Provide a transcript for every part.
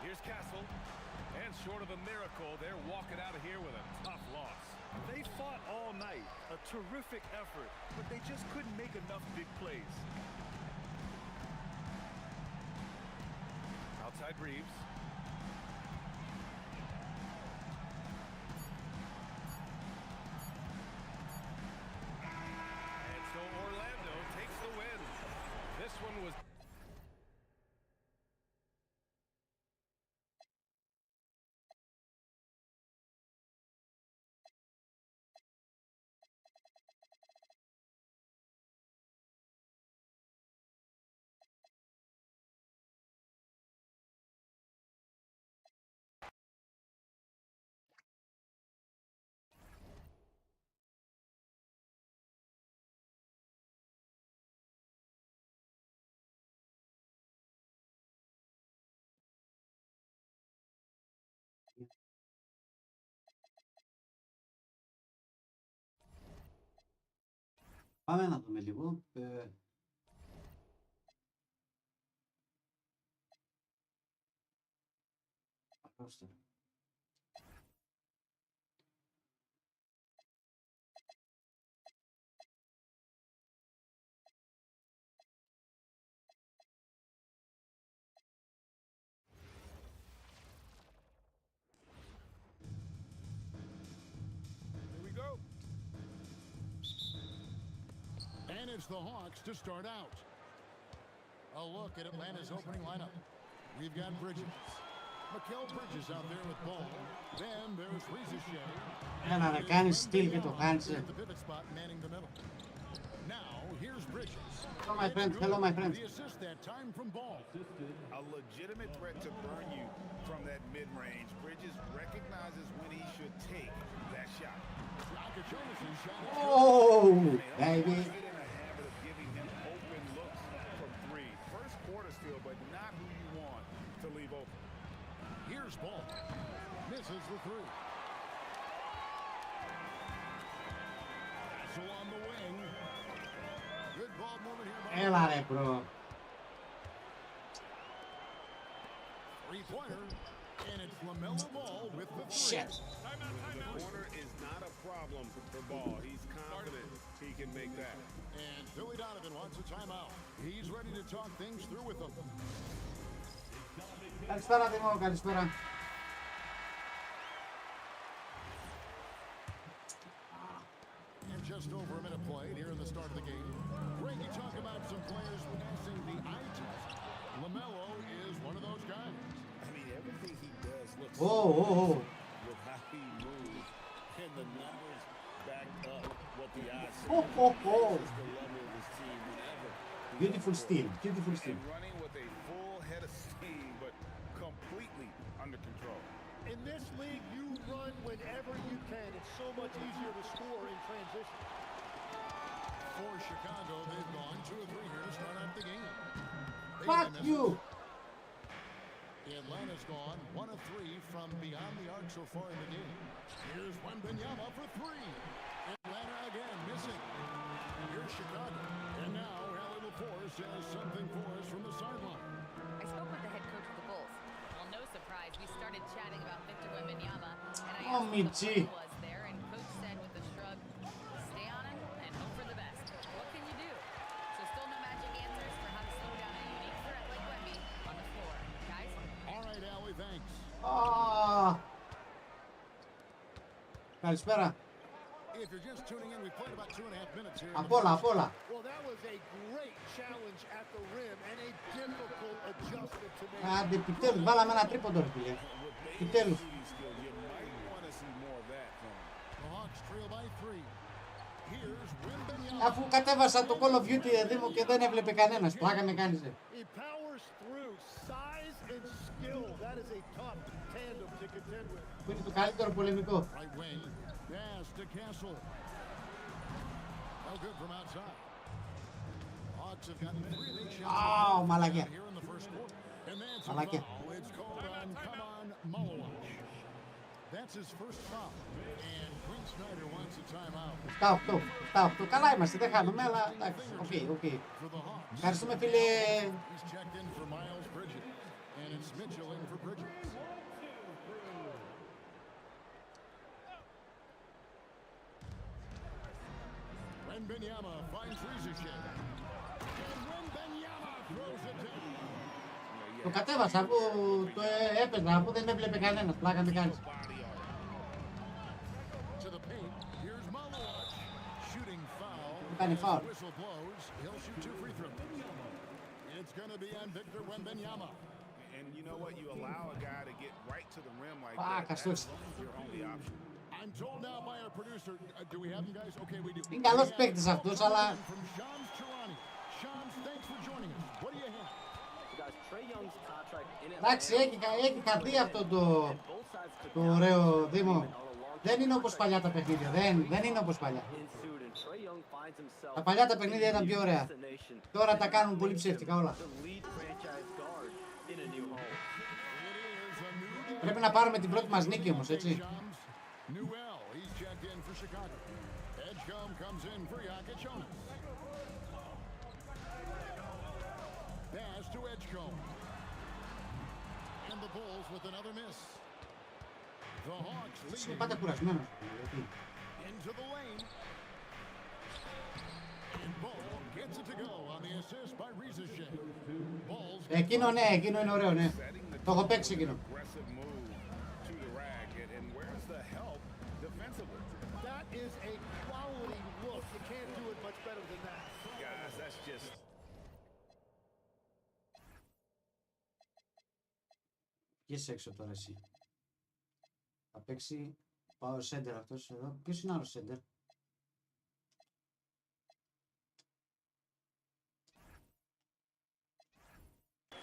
Here's Castle, and short of a miracle, they're walking out of here with a tough loss. They fought all night, a terrific effort, but they just couldn't make enough big plays. Outside Reeves. And so Orlando takes the win. This one was... Hemen adım eli bu. Arkadaşlar. It's the Hawks to start out. A look at Atlanta's opening lineup. We've got Bridges. Mikal Bridges out there with ball. Then there's Reza Shea. Έλα να κάνεις στυλ και το κάνεις. At the pivot spot, manning the middle. Now, here's Bridges. Hello my friend, hello my friend. The assist that time from Ball. A legitimate threat to burn you from that mid-range. Bridges recognizes when he should take that shot. Oh, baby. Get in a habit of giving him open looks from three. First quarter steal, but not who you want to leave open. Here's Ball. Misses the three. So on the wing. Good ball movement here. Έλα ρε bro. Three-pointer. And it's LaMelo Ball with the three. Shit. The Corner is not a problem for Ball. He's confident he can make that. And Billy Donovan wants a timeout. He's ready to talk things through with them. Καλησπέρα Δημό, καλησπέρα. And just over a minute played here in the start of the game. Greg, you talk about some players passing the eye test. LaMelo is one of those guys. I mean, everything he does looks Oh. with how he moves, and the numbers back up what the odds say. Oh. This is the level of this team whenever. Beautiful steal, beautiful steal. And running with a full head of steam, but completely under control. In this league, you run whenever you can. It's so much easier to score in transition. For Chicago, they've gone 2 or 3 here to start out the game. Fuck you. Atlanta's gone 1 of 3 from beyond the arc so far in the game. Here's Wembanyama for 3. Atlanta again missing. Here's Chicago. And now Allie LaForce has something for us from the sideline. I spoke with the head coach of the Bulls. Well, no surprise, we started chatting about Victor Wembanyama, and I Oh, asked him what the Michi. plan was there, and coach said with a shrug, stay on him and hope for the best. What can you do? So still no magic answers for how to slow down a unique threat like Wemby on the floor. Guys? All right, Allie, thanks. Ah. Καλησπέρα. If you're just tuning in, we played about 2.5 minutes here. Απ' όλα, απ' όλα. Well, that was a great challenge at the rim and a difficult adjustment to make. Άντε, επιτέλους, βάλαμε ένα τρίποντο ρε φίλε. Επιτέλους. Shooting skill, you might want to see more of that from him. The Hawks trail by 3. Here's Wembanyama. Αφού κατέβασα το Call of Duty Δήμο και δεν έβλεπε κανένας. Πλάκα με κάνεις. He powers through size and skill. That is a tough tandem to contend with. Που είναι το καλύτερο πολεμικό. Right wing. Pass to Castle. No good from outside. Hawks have gotten 3 of 8 shots. μαλακία. Here in the first quarter. And that's a Μαλακία. foul. It's called on Kaman Malawach. That's his first foul. And Quinn Snyder wants a timeout 7-8. 7-8. Καλά είμαστε, δεν χάνουμε, αλλά εντάξει. Οκ. for the Hawks. Ευχαριστούμε φίλε. He's checked in for Miles Bridges. And it's Mitchell in for Bridges. Wembanyama finds Reza Shea. And Wembanyama throws it down. Το κατέβασα αφού το έπαιζα, αφού δεν έβλεπε κανένας. Πλάκα με κάνεις. To the paint. Here's Malawach. Shooting foul. Κάνει As foul. the whistle blows, he'll shoot 2 free throws. It's going to be on Victor Wembanyama. And you know what? You allow a guy to get right to the rim like Fuck, that. I switched. That's your only option. I'm told now by our producer, do we have him, guys? Okay, we do. Είναι καλός παίκτης αυτός, αλλά From Shams Charania. Shams, thanks for joining us. What do you have? Guys, Trae Young's contract in εντάξει έχει χαθεί αυτό το ωραίο Δήμο. Δεν είναι όπως παλιά τα παιχνίδια. Δεν είναι όπως παλιά. Τα παλιά τα παιχνίδια ήταν πιο ωραία. Τώρα τα κάνουν πολύ ψεύτικα όλα. Πρέπει να πάρουμε την πρώτη μας νίκη όμως, έτσι. Newell, he's checked in for Chicago. Edgecombe comes in for Jokic Jonas. Pass to Edgecombe. And the Bulls with another miss. The Hawks Είσαι lead πάντα κουρασμένος. into the lane. And Ball gets it to go on the assist by Reza Shea. Ball's Εκείνο ναι, εκείνο είναι ωραίο, ναι. Το έχω παίξει εκείνο. Aggressive move to the rag. And where's the help defensively? That is a quality look. You can't do it much better than that. Got just Βγες έξω τώρα εσύ. Θα παίξει power center αυτός εδώ. Ποιος είναι άλλος center?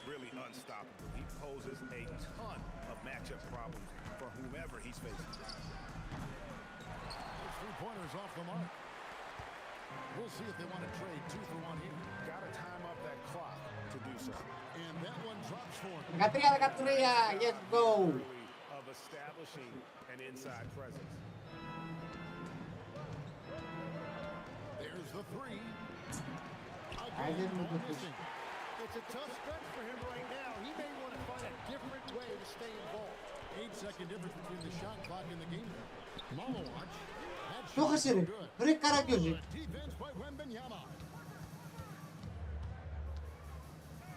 really unstoppable. He poses a ton of matchup problems for whomever he's facing. Those three-pointers off the mark. We'll see if they want to trade 2 for 1 here. Got to time up that clock to do so. And that one drops for him. 13-13, let's go! Of establishing an inside presence. There's the three. I Again, didn't ball look at this. missing. It's a tough stretch for him right now. He may want to find a different way to stay involved. 8-second difference between the shot clock and the game. Malawatch. That Το shot έχασε no ρε. good. Ρε Καραγκιόζη. Defense by Wembanyama.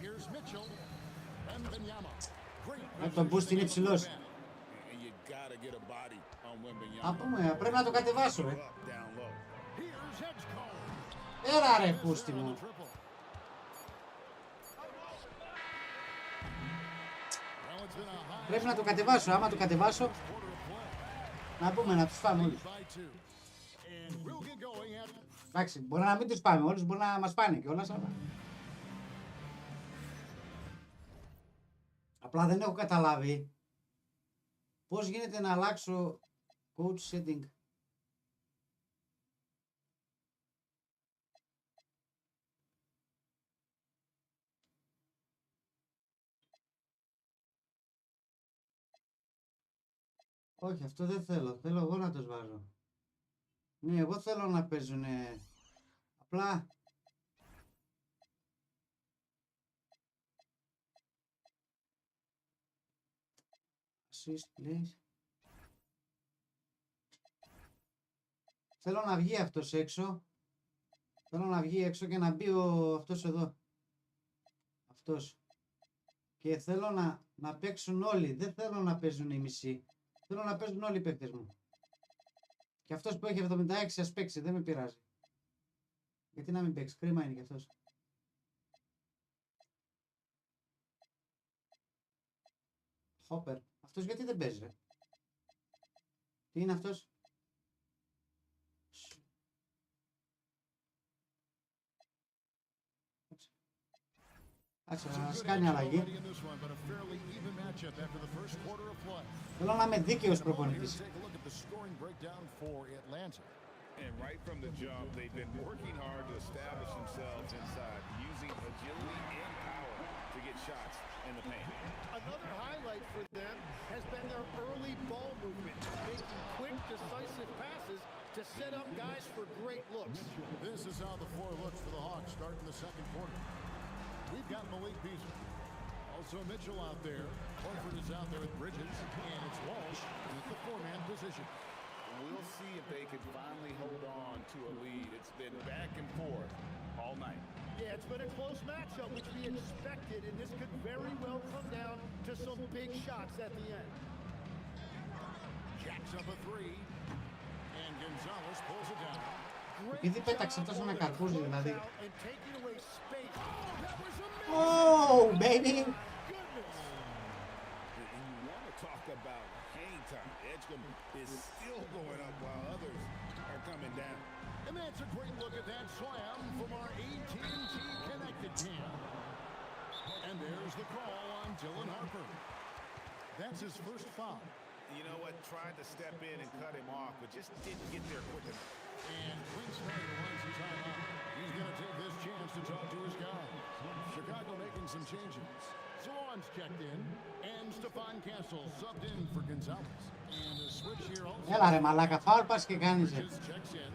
Here's Mitchell. Wembanyama. Great. Το boost είναι υψηλός. And you got to get a body on Wembanyama. Α, πούμε, πρέπει να το κατεβάσω ρε. Up, down low. Here's Edgecombe. Έλα ρε πούστη μου. Triple. Well, it's been a high Πρέπει να το κατεβάσω. Άμα το κατεβάσω, quarter of play. να πούμε να τους φάμε όλους. By 2. And we'll get going at Εντάξει, μπορεί να μην τους πάμε όλους, μπορεί να μας πάνε κιόλας, αλλά... Απλά δεν έχω καταλάβει πώς γίνεται να αλλάξω coach setting. Όχι, αυτό δεν θέλω. Θέλω εγώ να τους βάζω. Ναι, εγώ θέλω να παίζουν. Απλά... Assist, please. Θέλω να βγει αυτός έξω. Θέλω να βγει έξω και να μπει αυτός εδώ. Αυτός. Και θέλω να παίξουν όλοι. Δεν θέλω να παίζουν οι μισοί. Θέλω να παίζουν όλοι οι παίκτες μου. Και αυτός που έχει 76 ας παίξει. Δεν με πειράζει. Γιατί να μην παίξει. Κρίμα είναι κι αυτός. Χόπερ. Αυτός γιατί δεν παίζει ρε. Τι είναι αυτός? Άτσε να κάνει αλλαγή. Θέλω να είμαι δίκαιος προπονητής. And right from the jump, they've been working hard to establish themselves inside, using agility and power to get shots in the paint. Another highlight for them has been their early ball movement, making quick, decisive passes to set up guys for great looks. This is how the floor looks for the Hawks starting the second quarter. We've got Malik Beasley. Also Mitchell out there. Horford is out there with Bridges. And it's Walsh in the four-man position. We'll see if they can finally hold on to a lead. It's been back and forth all night. Yeah, it's been a close matchup, which we expected, and this could very well come down to some big shots at the end. Jacks up a three. And Gonzalez pulls it down. Επειδή πέταξε τόσο ένα καρπούζι δηλαδή. And taking away space. Oh, baby! And you want to talk about hang time. Edgecombe is still going up while others are coming down. And that's a great look at that slam from our AT&T connected cam. And there's the call on Dylan Harper. That's his first foul. You know what? Tried to step in and cut him off, but just didn't get there quick enough. And Quinn Snyder runs his timeout. He's going to take this chance to talk to his guys. Chicago making some changes. Salon's checked in, and Stephon Castle subbed in for Gonzalez. And a switch here also. Έλα ρε μαλάκα, φάουλ πας και κάνεις ρε. Bridges checks in,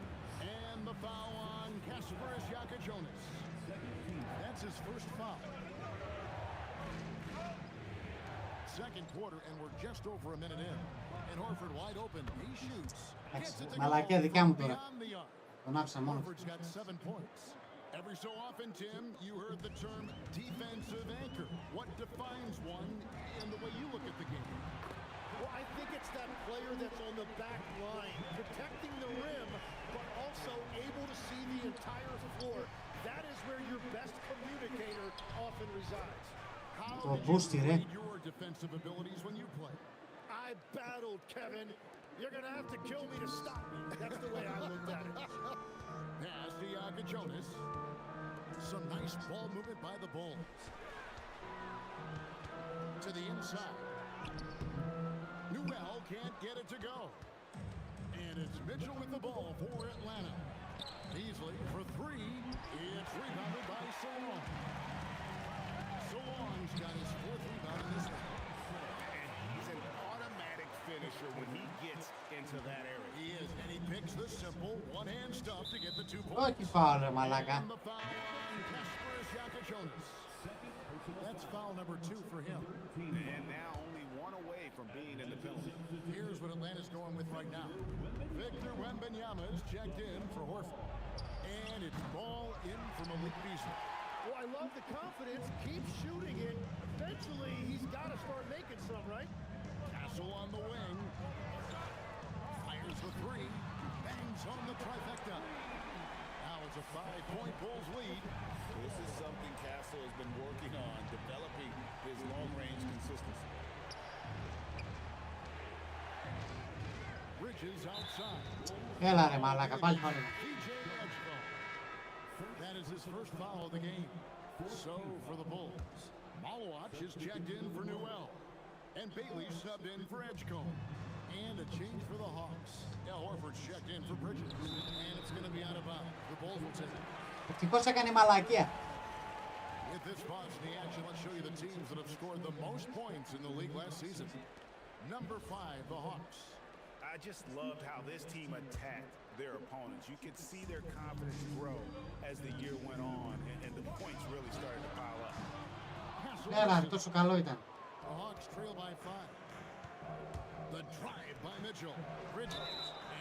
and the foul on Casper is Yaka Jonas. That's his first foul. Second quarter, and we're just over a minute in. And Horford wide open. He shoots. Gets it to go Μαλακία δικιά μου from τώρα. beyond the arc. Τον άφησα μόνο. Horford's got 7 points. Every so often, Tim, you heard the term defensive anchor. What defines one in the way you look at the game? Well, I think it's that player that's on the back line, protecting the rim, but also able to see the entire floor. That is where your Το μπούστι, ρε. Your defensive abilities when you play. I battled, Kevin. You're going to have to kill me to stop me. That's the way I looked at it. Pass to Jakob Jonas. Some nice ball movement by the Bulls. To the inside. Newell can't get it to go. And it's Mitchell with the ball for Atlanta. Beasley for three. It's rebounded by Solon. Solon's got his fourth rebound in this one. And he's an automatic finisher when he gets into that area. He is, and he picks the simple one-hand stuff to get the 2 points. Όχι φάουλ, ρε μαλάκα. And the foul on Kasparas Jakob-Jonas. That's foul number 2 for him. And now only one away from being in the penalty. Here's what Atlanta's going with right now. Victor Wembanyama is checked in for Horford. And it's ball in from Malik Beasley. Well, I love the confidence. Keep shooting it. Eventually, he's got to start making some, right? Castle on the wing. Fires the three. Bangs on the trifecta. Now it's a 5-point Bulls lead. This is something Castle has been working on, developing his long-range consistency. Bridges outside. Έλα ρε μαλάκα, πάλι φάουλ. TJ Edgevall. That is his first foul of the game. So for the Bulls, Malawach is checked in for Newell. And Bailey subbed in for Edgecombe. And a change for the Hawks. Al Horford's checked in for Bridges. And it's going to be out of bounds. The Bulls will take it. Ευτυχώς έκανε μαλακία. With this varsity action, let's show you the teams that have scored the most points in the league last season. Number 5, the Hawks. I just loved how this team attacked their opponents. You could see their confidence grow as the year went on, and the points really started to pile up. Έλα ρε, τόσο καλό ήταν. The Hawks trail by 5. The drive by Mitchell. Bridges.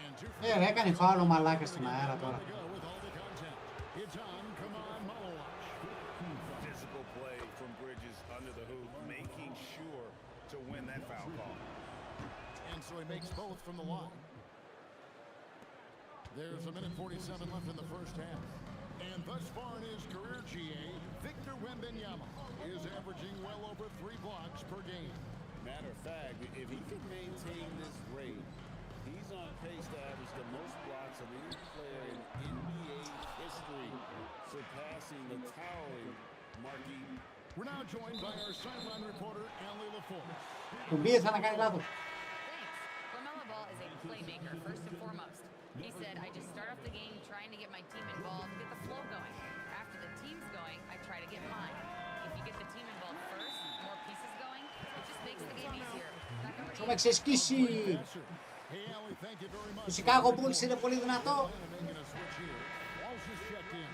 And 2 Ρε, έκανε φάουλ ο μαλάκας στην αέρα τώρα. to go with all the content. It's on, come on, Malawach. Physical play from Bridges under the hoop, making sure to win that foul call. And so he makes both from the line. There's a minute 47 left in the first half. And thus far in his career, GA, Victor Wembanyama is averaging well over 3 blocks per game. Matter of fact, if he can maintain this rate, he's on pace to average the most blocks of any player in NBA history, surpassing the towering Marquis. We're now joined by our sideline reporter, Allie LaForce. Τον πίεσα να κάνει λάθος. Thanks. LaMelo Ball is a playmaker, first and foremost. He said, I just start off the game trying to get my team involved, get the flow going. After the team's going, I try to get mine. If you get the team involved first, more pieces going, it just makes the game easier. Back over to Το you. με ξεσκίσει. Hey, Allie, thank you very much. Το Chicago Bulls είναι πολύ δυνατό. Making a switch here. Walsh is checked in.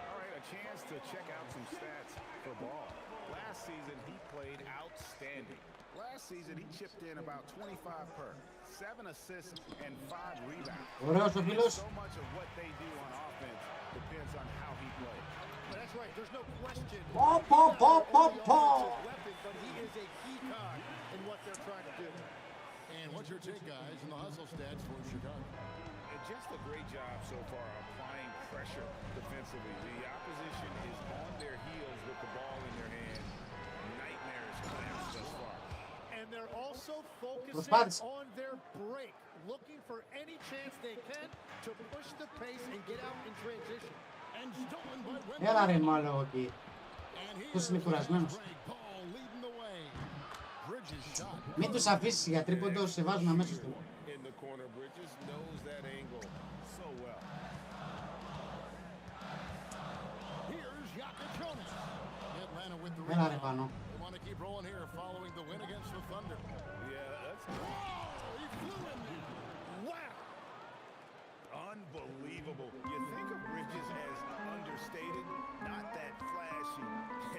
All right, a chance to check out some stats for Ball. Last season, he played outstanding. Last season, he chipped in about 25 per, 7 assists and 5 rebounds. Ωραίος ο φίλος. So much of what they do on offense depends on how he plays. But that's right. There's no question. Πω, πω, πω, πω, πω. Weapon, but he is a key cog in what they're trying to do. And what's your take, guys, in the hustle stats for Chicago? And just a great job so far applying pressure defensively. The opposition is on their heels with the ball in their hand. Nightmares collapse thus far. And they're also focusing Προσπάθησε. on their break, looking for any chance they can to push the pace and get out in transition. And stolen by Wembanyama. Έλα ρε μάλλον εκεί. And Αυτός είναι here's κουρασμένος. the break. Ball leading the way. Bridges shot. Μην τους αφήσεις για τρίποντο, σε βάζουν αμέσως του. In the corner, Bridges knows that angle so well. Here's Jakob Jonas. Atlanta with the Έλα ρε rebound. πάνω. They want to keep rolling here following the win against the Thunder. Yeah, that's He flew in there. Wow. unbelievable. You think of Bridges as understated, not that flashy,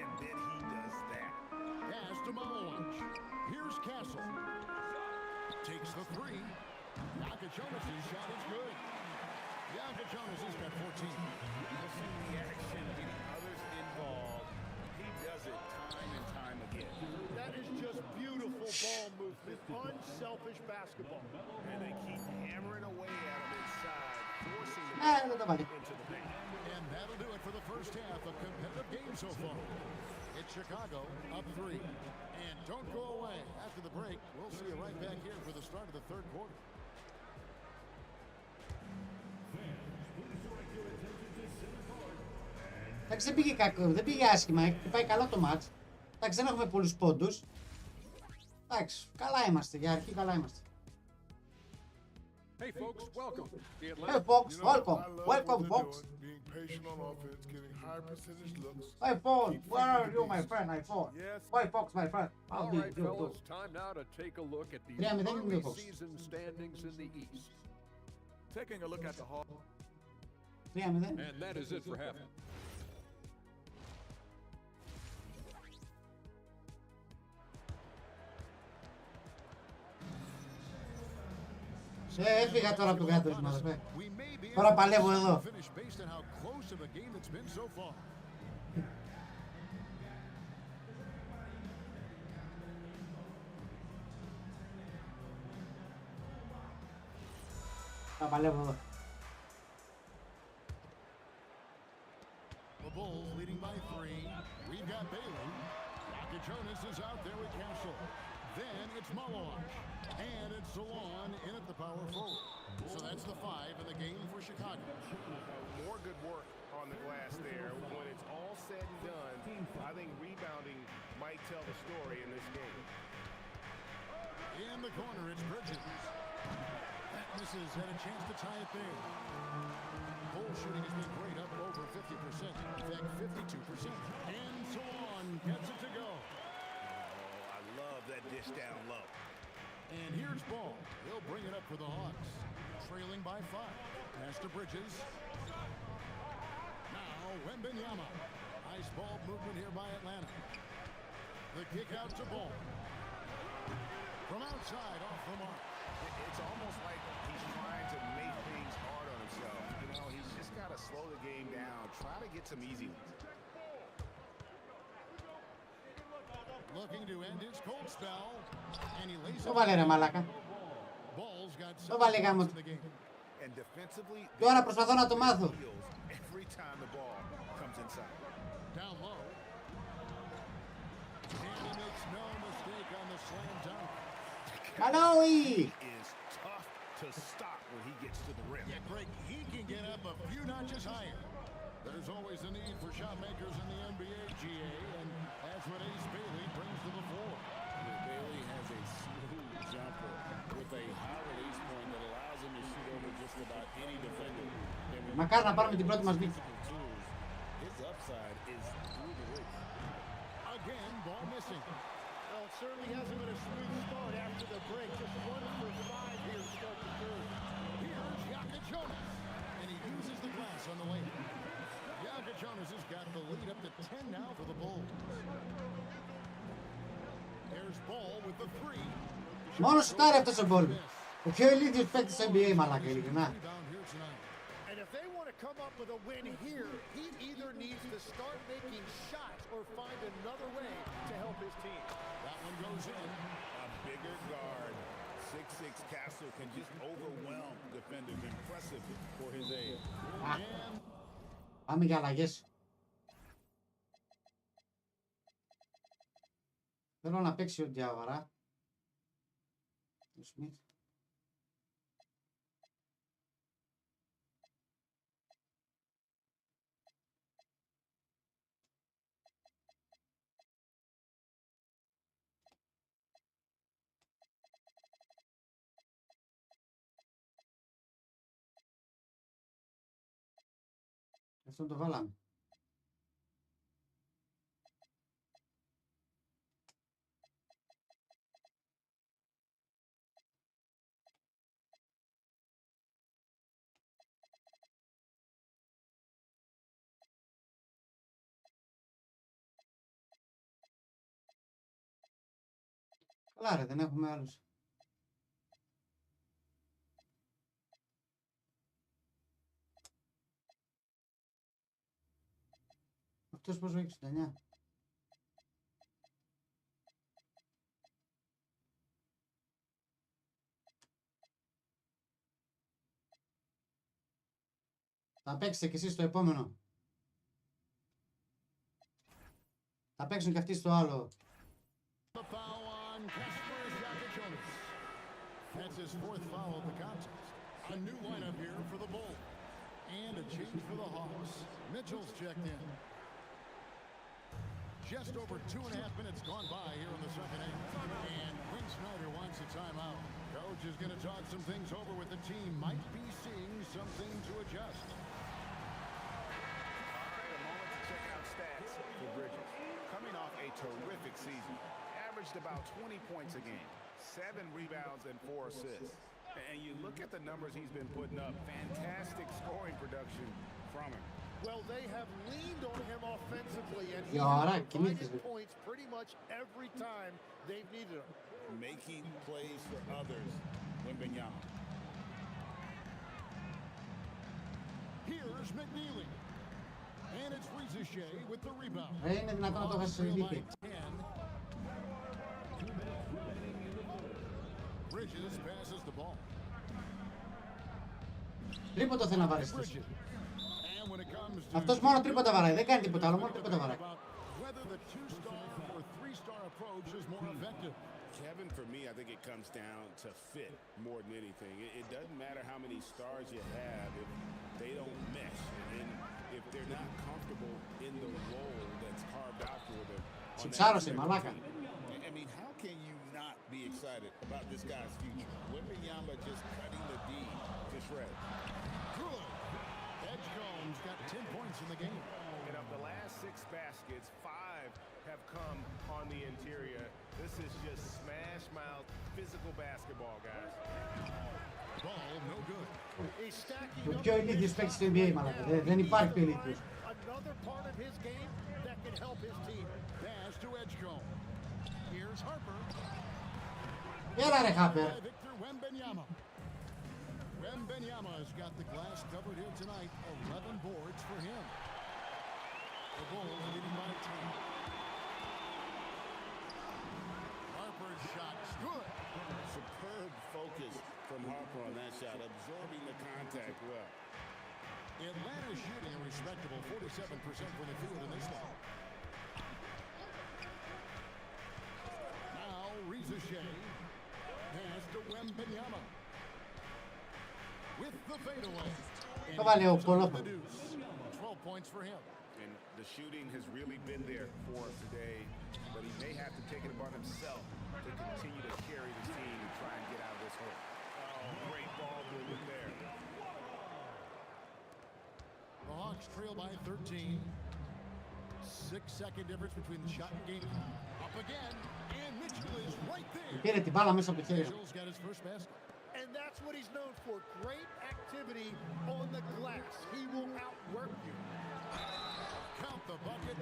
and then he does that. Pass to Malawach. Here's Castle. Takes the three. Jakob Jonas' shot is good. Jakob Jonas has got 14. You see the action, getting others involved. He does it time and time again. That is just beautiful ball movement, unselfish basketball. And they keep hammering away at him inside, forcing him Δεν το βάλει. into the paint. And that'll do it for the first half of competitive game so far. It's Chicago up 3. And don't go away. After the break, we'll see you right back here for the start of the third quarter. Εντάξει, δεν πήγε κακό, δεν πήγε άσχημα, έχει πάει καλά το μάτς. Εντάξει, δεν έχουμε πολλούς πόντους. Εντάξει, καλά είμαστε, για αρχή καλά είμαστε. Hey, folks, welcome. Hey, folks, welcome. Welcome, folks. Being patient on offense, getting high percentage looks. Hey, Paul, where are you, my friend? I thought. Yes. Hey, folks, my friend. How All do you right, do? fellas, time now to take a look at the 3-0 early είναι folks. season standings in the East. Taking a look at the Hawks. 3-0. And that is it for half. Σε έφυγα τώρα από το κράτος μου, αδερφέ. We may be Τώρα παλεύω εδώ. finish based on how close of a game it's been so far. Θα παλεύω εδώ. The Bulls leading by 3. We've got Bailey. Jonas is out there with Castle. Then it's Malone. And it's Salon in at the power forward. So that's the 5 in the game for Chicago. More good work on the glass there. When it's all said and done, I think rebounding might tell the story in this game. In the corner, it's Bridges. That misses, had a chance to tie it there. Goal shooting has been great, up over 50%. In fact, 52%. And Salon gets it to go. Oh, I love that dish down low. And here's Ball. He'll bring it up for the Hawks. Trailing by 5. Pass to Bridges. Now, Wembanyama. Nice ball movement here by Atlanta. The kick out to Ball. From outside, off the mark. It's almost like he's trying to make things hard on himself. You know, he's just got to slow the game down. Try to get some easy ones. Looking to end his cold spell. And he lays Το βάλε ρε μαλάκα. Ball's got Το βάλε γάμο. in the game. And defensively, Τώρα προσπαθώ να το μάθω. every time the ball comes inside. Down low. And he makes no mistake on the slam dunk. Καλόι! Is tough to stop when he gets to the rim. Yeah, Greg, he can get up a few notches higher. There's always a need for shot makers in the NBA, GA, and that's what Ace Bailey brings to the floor. Bailey has a smooth jumper with a high release point that allows him to shoot over just about any defender. Μακάρι να πάρουμε την πρώτη μας νίκη. His upside is through the roof. Again, ball missing. Well, it certainly hasn't been a smooth start after the break. Just 1 for 5 here to start the third. Here's Yaka Jonas, and he uses the glass on the layup. Yaka Jonas has got the lead up to 10 now for the Bulls. There's Ball with the 3. Μόνο σουτάρει αυτός ο Μπόλ. Ο πιο ηλίθιος παίκτης της NBA, μαλάκα, ειλικρινά. Rebound here tonight. And if they want to come up with a win here, he either needs to start making shots or find another way to help his team. That one goes in. A bigger guard, 6'6" Castle can just overwhelm defenders. Impressive for his age. Πάμε για αλλαγές. Θέλω να παίξει ο Διάβαρα. Ο Σμιτ. Αυτό το βάλαμε. Καλά ρε, δεν έχουμε άλλους. Αυτός πόσο έχει 69. Θα παίξετε κι εσείς το επόμενο. Θα παίξουν και αυτοί στο άλλο. The foul on Kasper Zakajonas. That's his fourth foul of the contest. A new lineup here for the Bulls. And a change for the Hawks. Mitchell's checked in. Just over 2.5 minutes gone by here in the second half. And Quinn Snyder wants a timeout. Coach is going to talk some things over with the team. Might be seeing something to adjust. A moment to check out stats for Bridges. Coming off a terrific season. Averaged about 20 points a game. 7 rebounds and 4 assists. And you look at the numbers he's been putting up. Fantastic scoring production from him. Well, they have leaned on him offensively, and he Yeah, has right. provided points pretty much every time they've needed him. Making plays for others when Wembanyama. Here's McNeely. And it's Reza Shea with the rebound. Είναι δυνατόν να το χάσει σε δίκη. Bridges passes the ball. Τρίποντο θέλει να βάλει. And when it comes to Αυτός μόνο τρίποντα βαράει, δεν κάνει τίποτα άλλο, μόνο τρίποντα βαράει. whether the 2-star or 3-star approach is more effective. Kevin, for me, I think it comes down to fit more than anything. It doesn't matter how many stars you have if they don't mesh. And if they're not comfortable in the role that's carved out for them. Συμψάρωσε, μαλάκα. I mean, how can you not be excited about this guy's future? Wembanyama just cutting the D to shreds. Good. Edgecombe's got 10 points in the game. And of the last 6 baskets, 5 have come on the interior. This is just smash mouth physical basketball, guys. Ball no good. He's stacking Το up πιο ηλίθιος παίκτης στο NBA, μαλάκα. Δεν υπάρχει πιο ηλίθιος. another part of his game that can help his team. Pass to Edgecombe. Here's Harper. Έλα ρε Χάπερ. Victor Wembanyama. Wembanyama has got the glass covered here tonight. 11 boards for him. The Bulls leading by 10. Harper's shot is good. Superb focus from Harper on that shot, absorbing the contact well. Atlanta shooting a respectable 47% from the field in this one. Now Reza Shea. Pass to Wembanyama. With the fadeaway. Θα βάλει ο Κολόπουλος. 12 points for him. And the shooting has really been there for him today, but he may have to take it upon himself to continue to carry the team and try and get out of this hole. Oh, great ball movement there. The Hawks trail by 13. 6-second difference between the shot and game. Up again, and Mitchell is right there. Πήρε την μπάλα μέσα από το χέρι. Mitchell's got his first basket. And that's what he's known for. Great activity on the glass. He will outwork you. Count the bucket,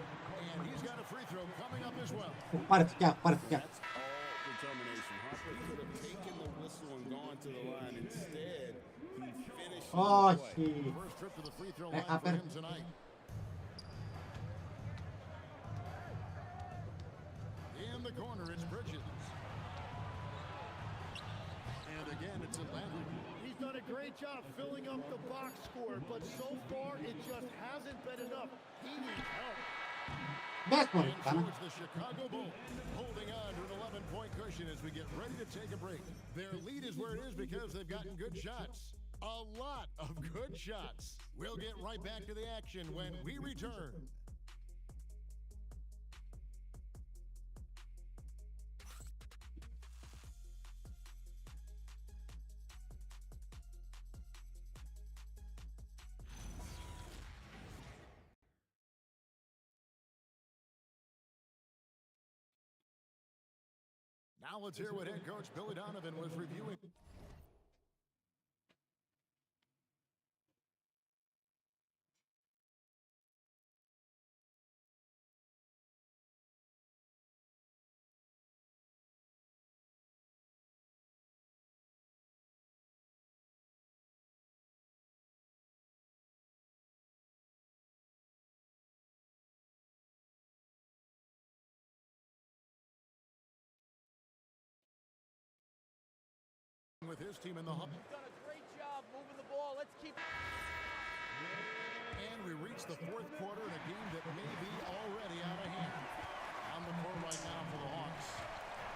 and he's got a free throw coming up as well. Πάρε φυκιά, πάρε φυκιά. That's all determination. Harper could have taken the whistle and gone to the line. Instead, he finished the play. Όχι. First trip to the free throw line for Hopper. him tonight. In the corner, it's Bridges. And again, it's Atlanta. He's done a great job filling up the box score, but so far it just hasn't been enough. He needs help. Μπες μωρέ, And so κάνα. it's the Chicago Bulls holding on to an 11-point cushion as we get ready to take a break. Their lead is where it is because they've gotten good shots. A lot of good shots. We'll get right back to the action when we return. Now let's hear what head coach Billy Donovan was reviewing. With his team in the hub. Done a great job moving the ball. Let's keep. And we reach the fourth quarter in a game that may be already out of hand. the court right now for the Hawks.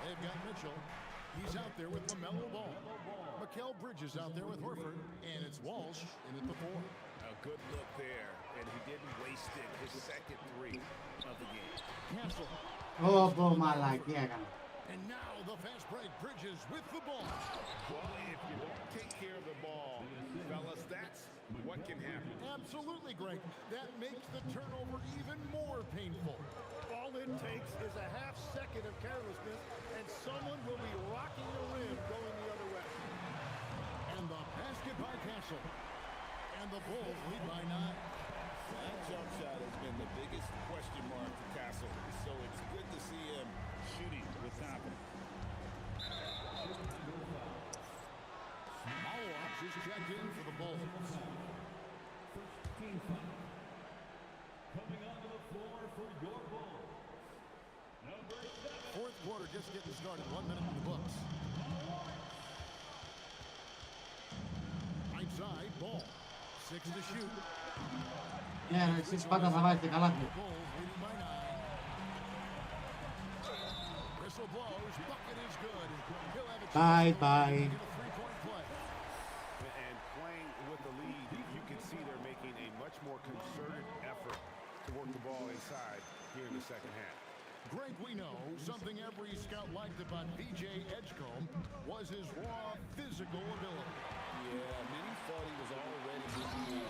They've got Mitchell. He's out there with LaMelo Ball. Mikal Bridges out there with Horford. And it's Walsh in at the 4. A good look there, and he didn't waste it. His second three of the game. Castle. Όπο μαλακή έκανα. And now the fast break. Bridges with the ball. Well, if you don't take care of the ball, fellas, that's what can happen. Absolutely, Greg. That makes the turnover even more painful. All it takes is a half second of carelessness, and someone will be rocking the rim going the other way. And the basket by Castle. And the Bulls lead by 9. That jump shot has been the biggest question mark for Castle, so it's good to see him shooting with confidence. Malowax is checked in for the Bulls. Coming onto the floor for your Bulls. Number 7. Fourth quarter just getting started. 1 minute in the books. Right side, Ball. 6 to shoot. Ναι, ρε, εσείς πάντα θα βάλετε καλά του. Bulls leading by 9. Whistle blows. Bucket is good. He'll have a Bye, chance bye. to get a three-point play. And playing with the lead, you can see they're making a much more concerted effort to work the ball inside here in the second half. Greg, we know something every scout liked about VJ Edgecombe was his raw physical ability. Yeah, many thought he was already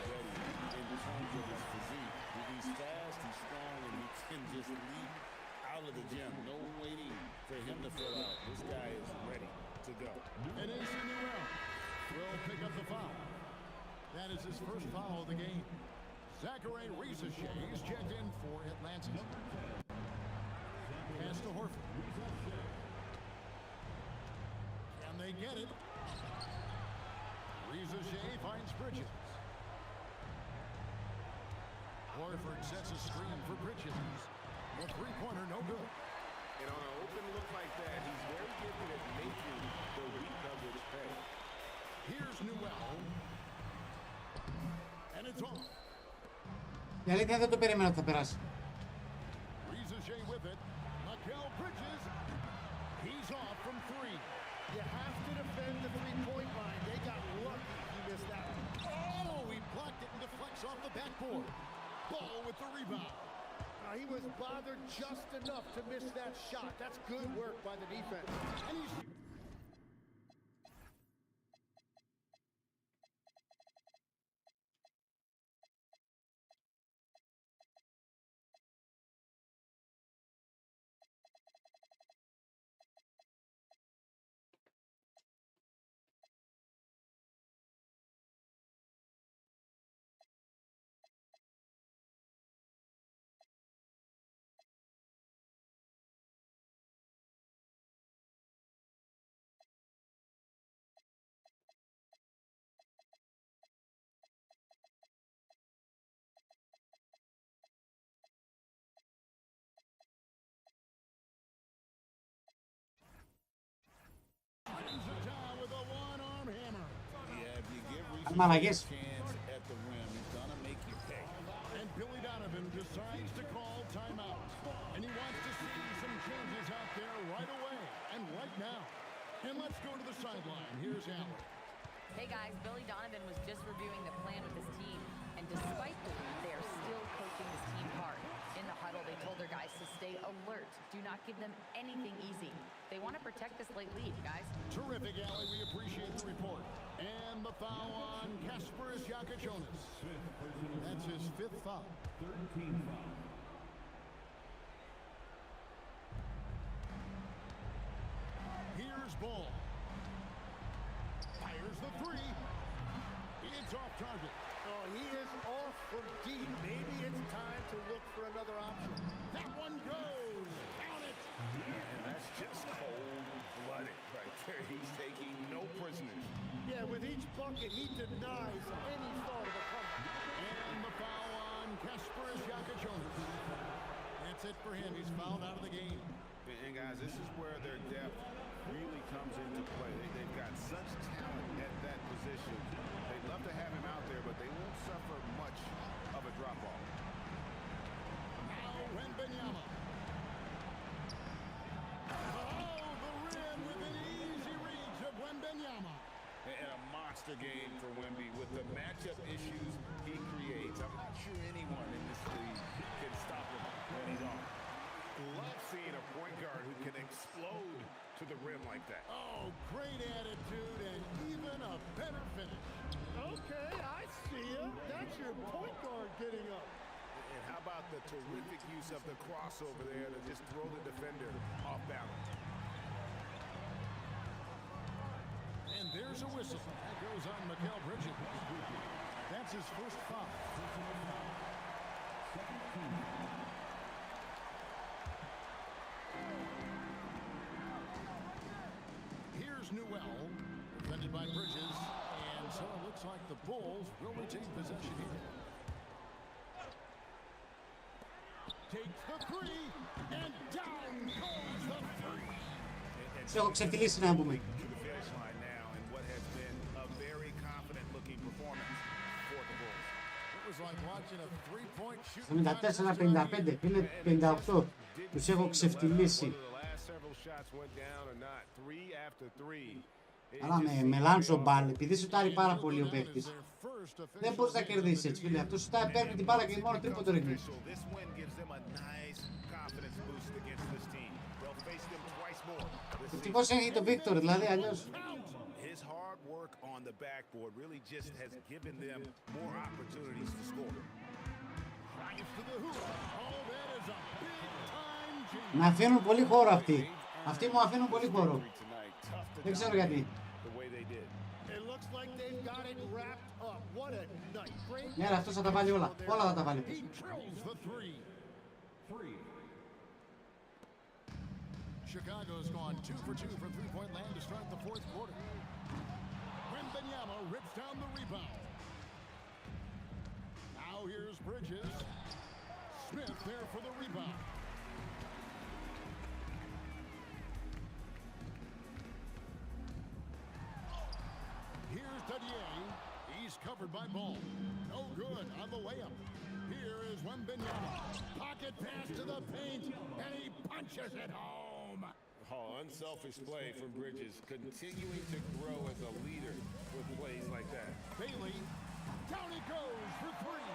ready in terms of his physique. He's fast, he's strong, and he can just leap out of the gym. No waiting for him to fill out. This guy is ready to go. And AC Newell will pick up the foul. That is his first foul of the game. Zachary Risache is checked in for Atlanta. Pass to Horford. Can they get it? Risache finds Bridges. Horford sets a screen for Bridges. The three-pointer, no good. And on an open look like that, he's very gifted at making the weak coverage pay. Here's Newell. And it's off. Η αλήθεια δεν το περίμενα ότι θα περάσει. Risache with it. Mikal Bridges. He's off from 3. You have to defend the three-point line. They got lucky he missed that one. Oh, he blocked it and deflects off the backboard. Ball with the rebound. He was bothered just enough to miss that shot. That's good work by the defense. And he's... Αν μαλαγές. And Billy Donovan decides to call timeout. And he wants to see some changes out there right away and right now. And let's go to the sideline. Here's Allen. Hey guys, Billy Donovan was just reviewing the plan with his team, and despite the lead, they are still coaching this team hard. In the huddle, they told their guys to stay alert. Do not give them anything easy. They want to protect this late lead, guys. Terrific, Allie. We appreciate the report. And the foul on Kasparas Jakajonas. That's his 5th foul. 13 foul. Here's Ball. Fires the 3. It's off target. Oh, he is off from deep. Maybe it's time to look for another option. That one goes. Count it. And that's just cold-blooded right there. He's taking no prisoners. Yeah, with each bucket, he denies any thought of a comeback. And the foul on Kasparas Jakajonas. That's it for him. He's fouled out of the game. And guys, this is where their depth really comes into play. They've got such talent at that position. They'd love to have him out there, but they won't suffer much of a drop-off. Now Wembanyama. monster game for Wemby with the matchup issues he creates. I'm not sure anyone in this league can stop him when he's on. Love seeing a point guard who can explode to the rim like that. Oh, great attitude and even a better finish. Okay, I see you. That's your point guard getting up. And how about the terrific use of the crossover there to just throw the defender off balance? And there's a whistle. That goes on Mikal Bridges. That's his first foul. Here's Newell, defended by Bridges. And so it looks like the Bulls will retain possession here. Takes the three, and down goes the three. Σε έχω ξεφτυλίσει να πούμε. To the finish line now in what has been a very confident looking performance for the Bulls. It was like watching a three-point shoot. 74-55, είναι 58. Τους έχω ξεφτυλίσει. Αλλά με λάντσο μπάλ, επειδή σουτάρει πάρα πολύ ο παίκτης. Δεν μπορείς να κερδίσεις έτσι, φίλε. Αυτό σουτάρει, παίρνει την μπάλα και μόνο τρίποντο ρίχνει. Ευτυχώς έχει το Βίκτορ, δηλαδή αλλιώς. Με αφήνουν πολύ χώρο αυτοί. Αυτοί μου αφήνουν πολύ χώρο. Δεν ξέρω γιατί. Ναι, αυτός θα τα βάλει όλα. Όλα θα τα βάλει. Chicago's gone 2 for 2 from three-point land to start the fourth quarter. Wembanyama rips down the rebound. Now here's Bridges. Smith there for the rebound. Here's Dadier. He's covered by Ball. No good on the layup. Here is Wembanyama. Pocket pass to the paint, and he punches it home. Oh, unselfish play from Bridges, continuing to grow as a leader with plays like that. Bailey, down he goes for three.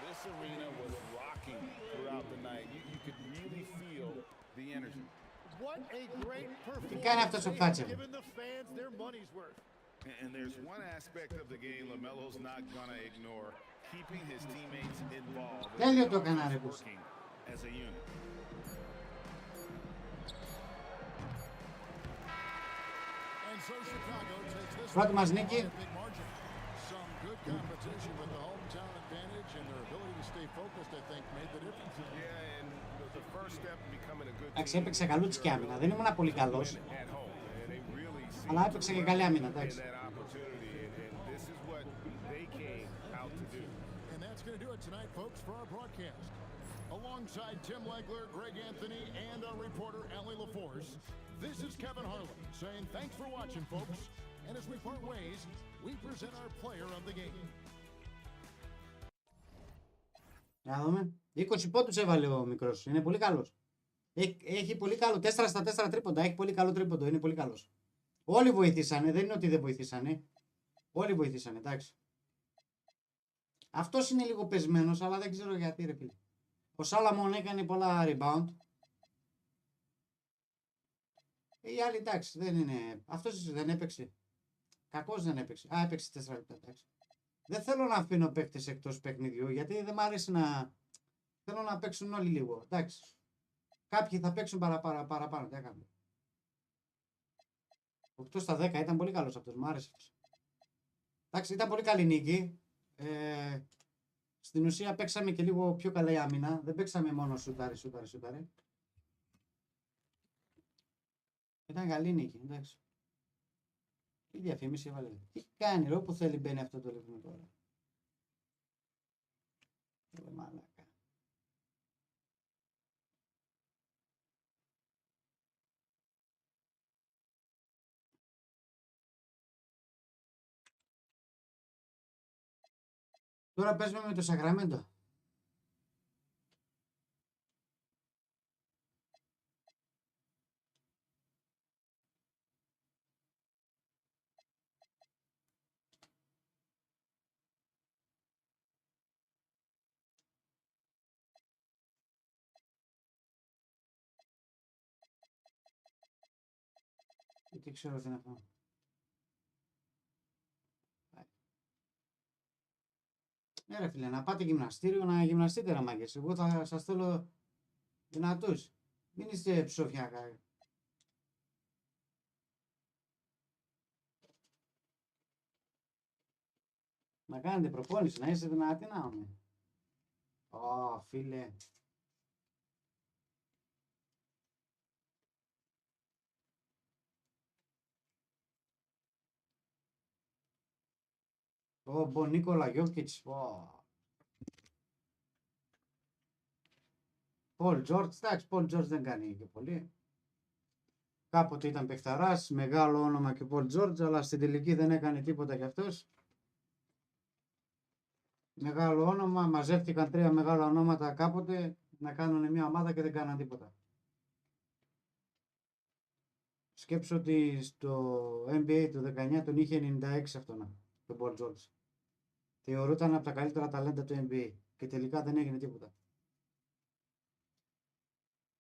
This arena was rocking throughout the night. You could really feel the energy. What a great performance. Τι κάνει αυτός ο Φάτσερ. Giving the fans their money's worth. And there's one aspect of the game LaMelo's not gonna ignore, keeping his teammates involved. Τέλειο το έκανα, ρε Μπούς. As a unit. And so Chicago takes this Πρώτη μας νίκη. big margin. Some good competition with the hometown advantage and their ability to stay focused, I think, made the difference. Yeah, and the first step in becoming a good Εντάξει, έπαιξε καλούτσι και άμυνα. Δεν ήμουν πολύ καλός. at home. And they really see Αλλά έπαιξε και καλή άμυνα, εντάξει. that opportunity, and this is what they came out to do. And that's going to do it tonight, folks, for our broadcast. Alongside Tim Legler, Greg Anthony, and our reporter, Allie LaForce, this is Kevin Harlan saying thanks for watching, folks. And as we part ways, we present our player of the game. Να δούμε. 20 πόντους έβαλε ο μικρός. Είναι πολύ καλός. Έχει πολύ καλό. 4 στα 4 τρίποντα. Έχει πολύ καλό τρίποντο. Είναι πολύ καλός. Όλοι βοηθήσανε. Δεν είναι ότι δεν βοηθήσανε. Όλοι βοηθήσανε. Εντάξει. Αυτός είναι λίγο πεσμένος, αλλά δεν ξέρω γιατί, ρε φίλε. Ο Σάλαμον έκανε πολλά rebound. Οι άλλοι, εντάξει, δεν είναι. Αυτός δεν έπαιξε. Κακός δεν έπαιξε. Α, έπαιξε 4 λεπτά. Εντάξει. Δεν θέλω να αφήνω παίκτες εκτός παιχνιδιού, γιατί δεν μ' αρέσει να. Θέλω να παίξουν όλοι λίγο. Εντάξει. Κάποιοι θα παίξουν παραπάνω. Τι έκανα. 8 στα 10 ήταν πολύ καλός αυτός. Μ' άρεσε. Εντάξει, ήταν πολύ καλή νίκη. Στην ουσία παίξαμε και λίγο πιο καλά η άμυνα. Δεν παίξαμε μόνο σούταρε. Ήταν καλή νίκη, εντάξει. Τι διαφήμιση έβαλε. Τι κάνει, ρε, όπου θέλει μπαίνει αυτό το λεπτό τώρα. Μαλάκα. Τώρα παίζουμε με το Σακραμέντο. Τι ξέρω τι είναι αυτό. Ναι ρε φίλε, να πάτε γυμναστήριο να γυμναστείτε ρε μάγκες. Εγώ θα σας θέλω δυνατούς. Μην είστε ψοφιάκα. Να κάνετε προπόνηση, να είστε δυνατοί να είμαι. Ω, φίλε. Ω, Νίκολα Γιόκιτς. Πολ Τζόρτζ, εντάξει, Πολ Τζόρτζ δεν κάνει και πολύ. Κάποτε ήταν παιχταράς, μεγάλο όνομα και Πολ Τζόρτζ, αλλά στην τελική δεν έκανε τίποτα κι αυτός. Μεγάλο όνομα, μαζεύτηκαν 3 μεγάλα ονόματα κάποτε να κάνουν μια ομάδα και δεν κάναν τίποτα. Σκέψω ότι στο NBA του 19 τον είχε 96 αυτόν, τον Πολ Τζόρτζ. Θεωρούταν από τα καλύτερα ταλέντα του NBA και τελικά δεν έγινε τίποτα.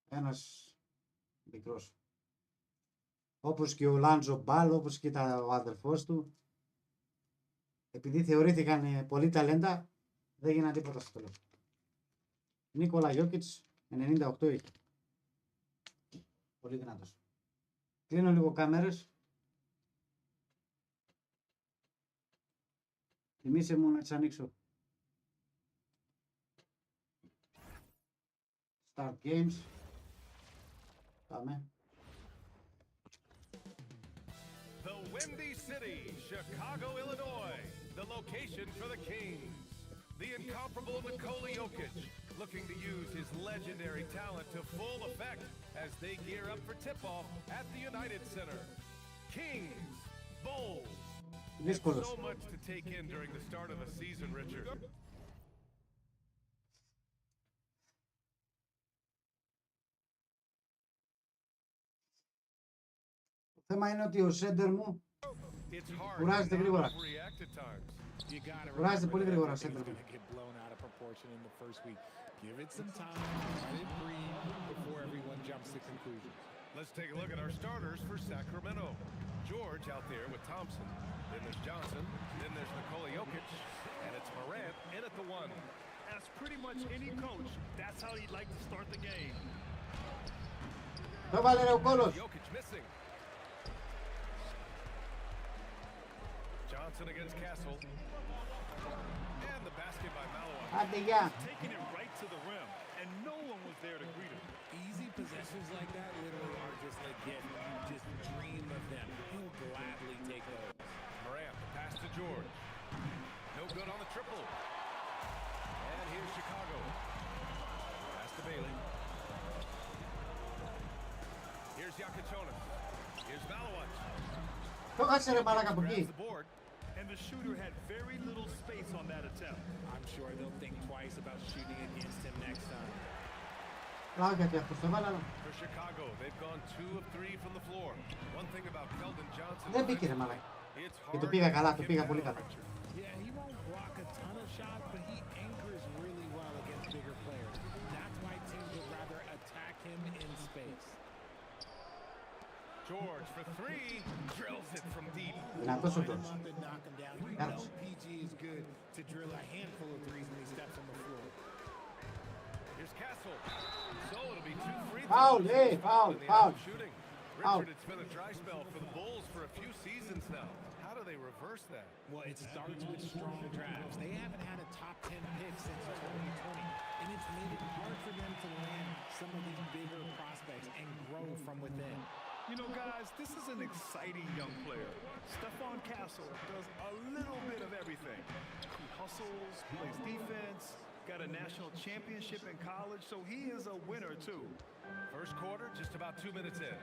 Ένας μικρός. Όπως και ο Λάντζο Μπάλ, όπως και ο αδερφός του. Επειδή θεωρήθηκαν πολύ ταλέντα, δεν έγιναν τίποτα στο τέλος. Νίκολα Γιόκιτς, 98 είχε. Πολύ δυνατός. Κλείνω λίγο κάμερες. Θυμήσε μου να τις ανοίξω. Start Games. Πάμε. The Windy City, Chicago, Illinois. The location for the Kings. The incomparable Nikola Jokic, looking to use his legendary talent to full effect as they gear up for tip-off at the United Center. Kings, Bulls. So much to take in during the start of a season, Richard. Το θέμα είναι ότι ο σέντερ μου κουράζεται γρήγορα. Κουράζεται πολύ γρήγορα ο σέντερ μου. Let's take a look at our starters for Sacramento. George out there with Thompson. Then there's Johnson. Then there's Nikola Jokic. And it's Morant in at the 1. As pretty much any coach, that's how he'd like to start the game. Το βάλε ρε ο κόλος. Jokic missing. Johnson against Castle. And the basket by Malawak. Άντε γεια. Taking it right to the rim, and no one was there to greet him. Easy possessions like that literally are just a gift. You just dream of them. He'll gladly take those. Morant, the pass to George. No good on the triple. And here's Chicago. Pass to Bailey. Here's Yakichonis. Here's Malawak. Το χάσε ρε μαλάκα από εκεί. And the shooter had very little space on that attempt. I'm sure they'll think twice about shooting against him next time. Λάω γιατί αυτός το βάλα. For Chicago, they've gone 2 of 3 from the floor. One thing about Keldon Johnson. Δεν μπήκε ρε μαλάκα. Και το πήγα καλά, το πήγα πολύ καλά. Yeah, he won't block a ton of shots, but he anchors really well against bigger players. That's why teams would rather attack him in space. George for 3, drills it from deep. Δυνατός ο George. Know PG is good to drill a handful of threes when he steps on the floor. Here's Castle. So it'll be 2 free Foul, throws. hey, foul, foul. Shooting. Foul. Richard, it's been a dry spell for the Bulls for a few seasons now. How do they reverse that? Well, it starts with strong drafts. They haven't had a top 10 pick since 2020, and it's made it hard for them to land some of these bigger prospects and grow from within. You know, guys, this is an exciting young player. Stephon Castle does a little bit of everything. He hustles, plays defense, got a national championship in college, so he is a winner, too. First quarter, just about 2 minutes in.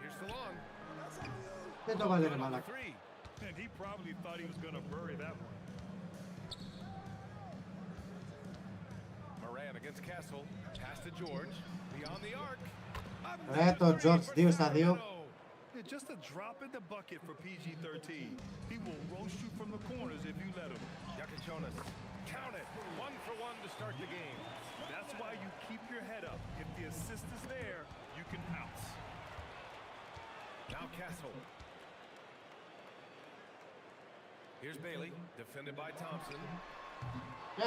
Here's the long. Δεν το βάλε ρε μαλάκα. And he probably thought he was going to bury that one. Morant against Castle. Pass to George. Beyond the arc. Ρε το George 2 στα 2. Just a drop in the bucket for PG-13. He will roast you from the corners if you let him. Yakichonis. Count it. 1 for 1 to start the game. That's why you keep your head up. If the assist is there, you can pounce. Now Castle. Here's Bailey, defended by Thompson.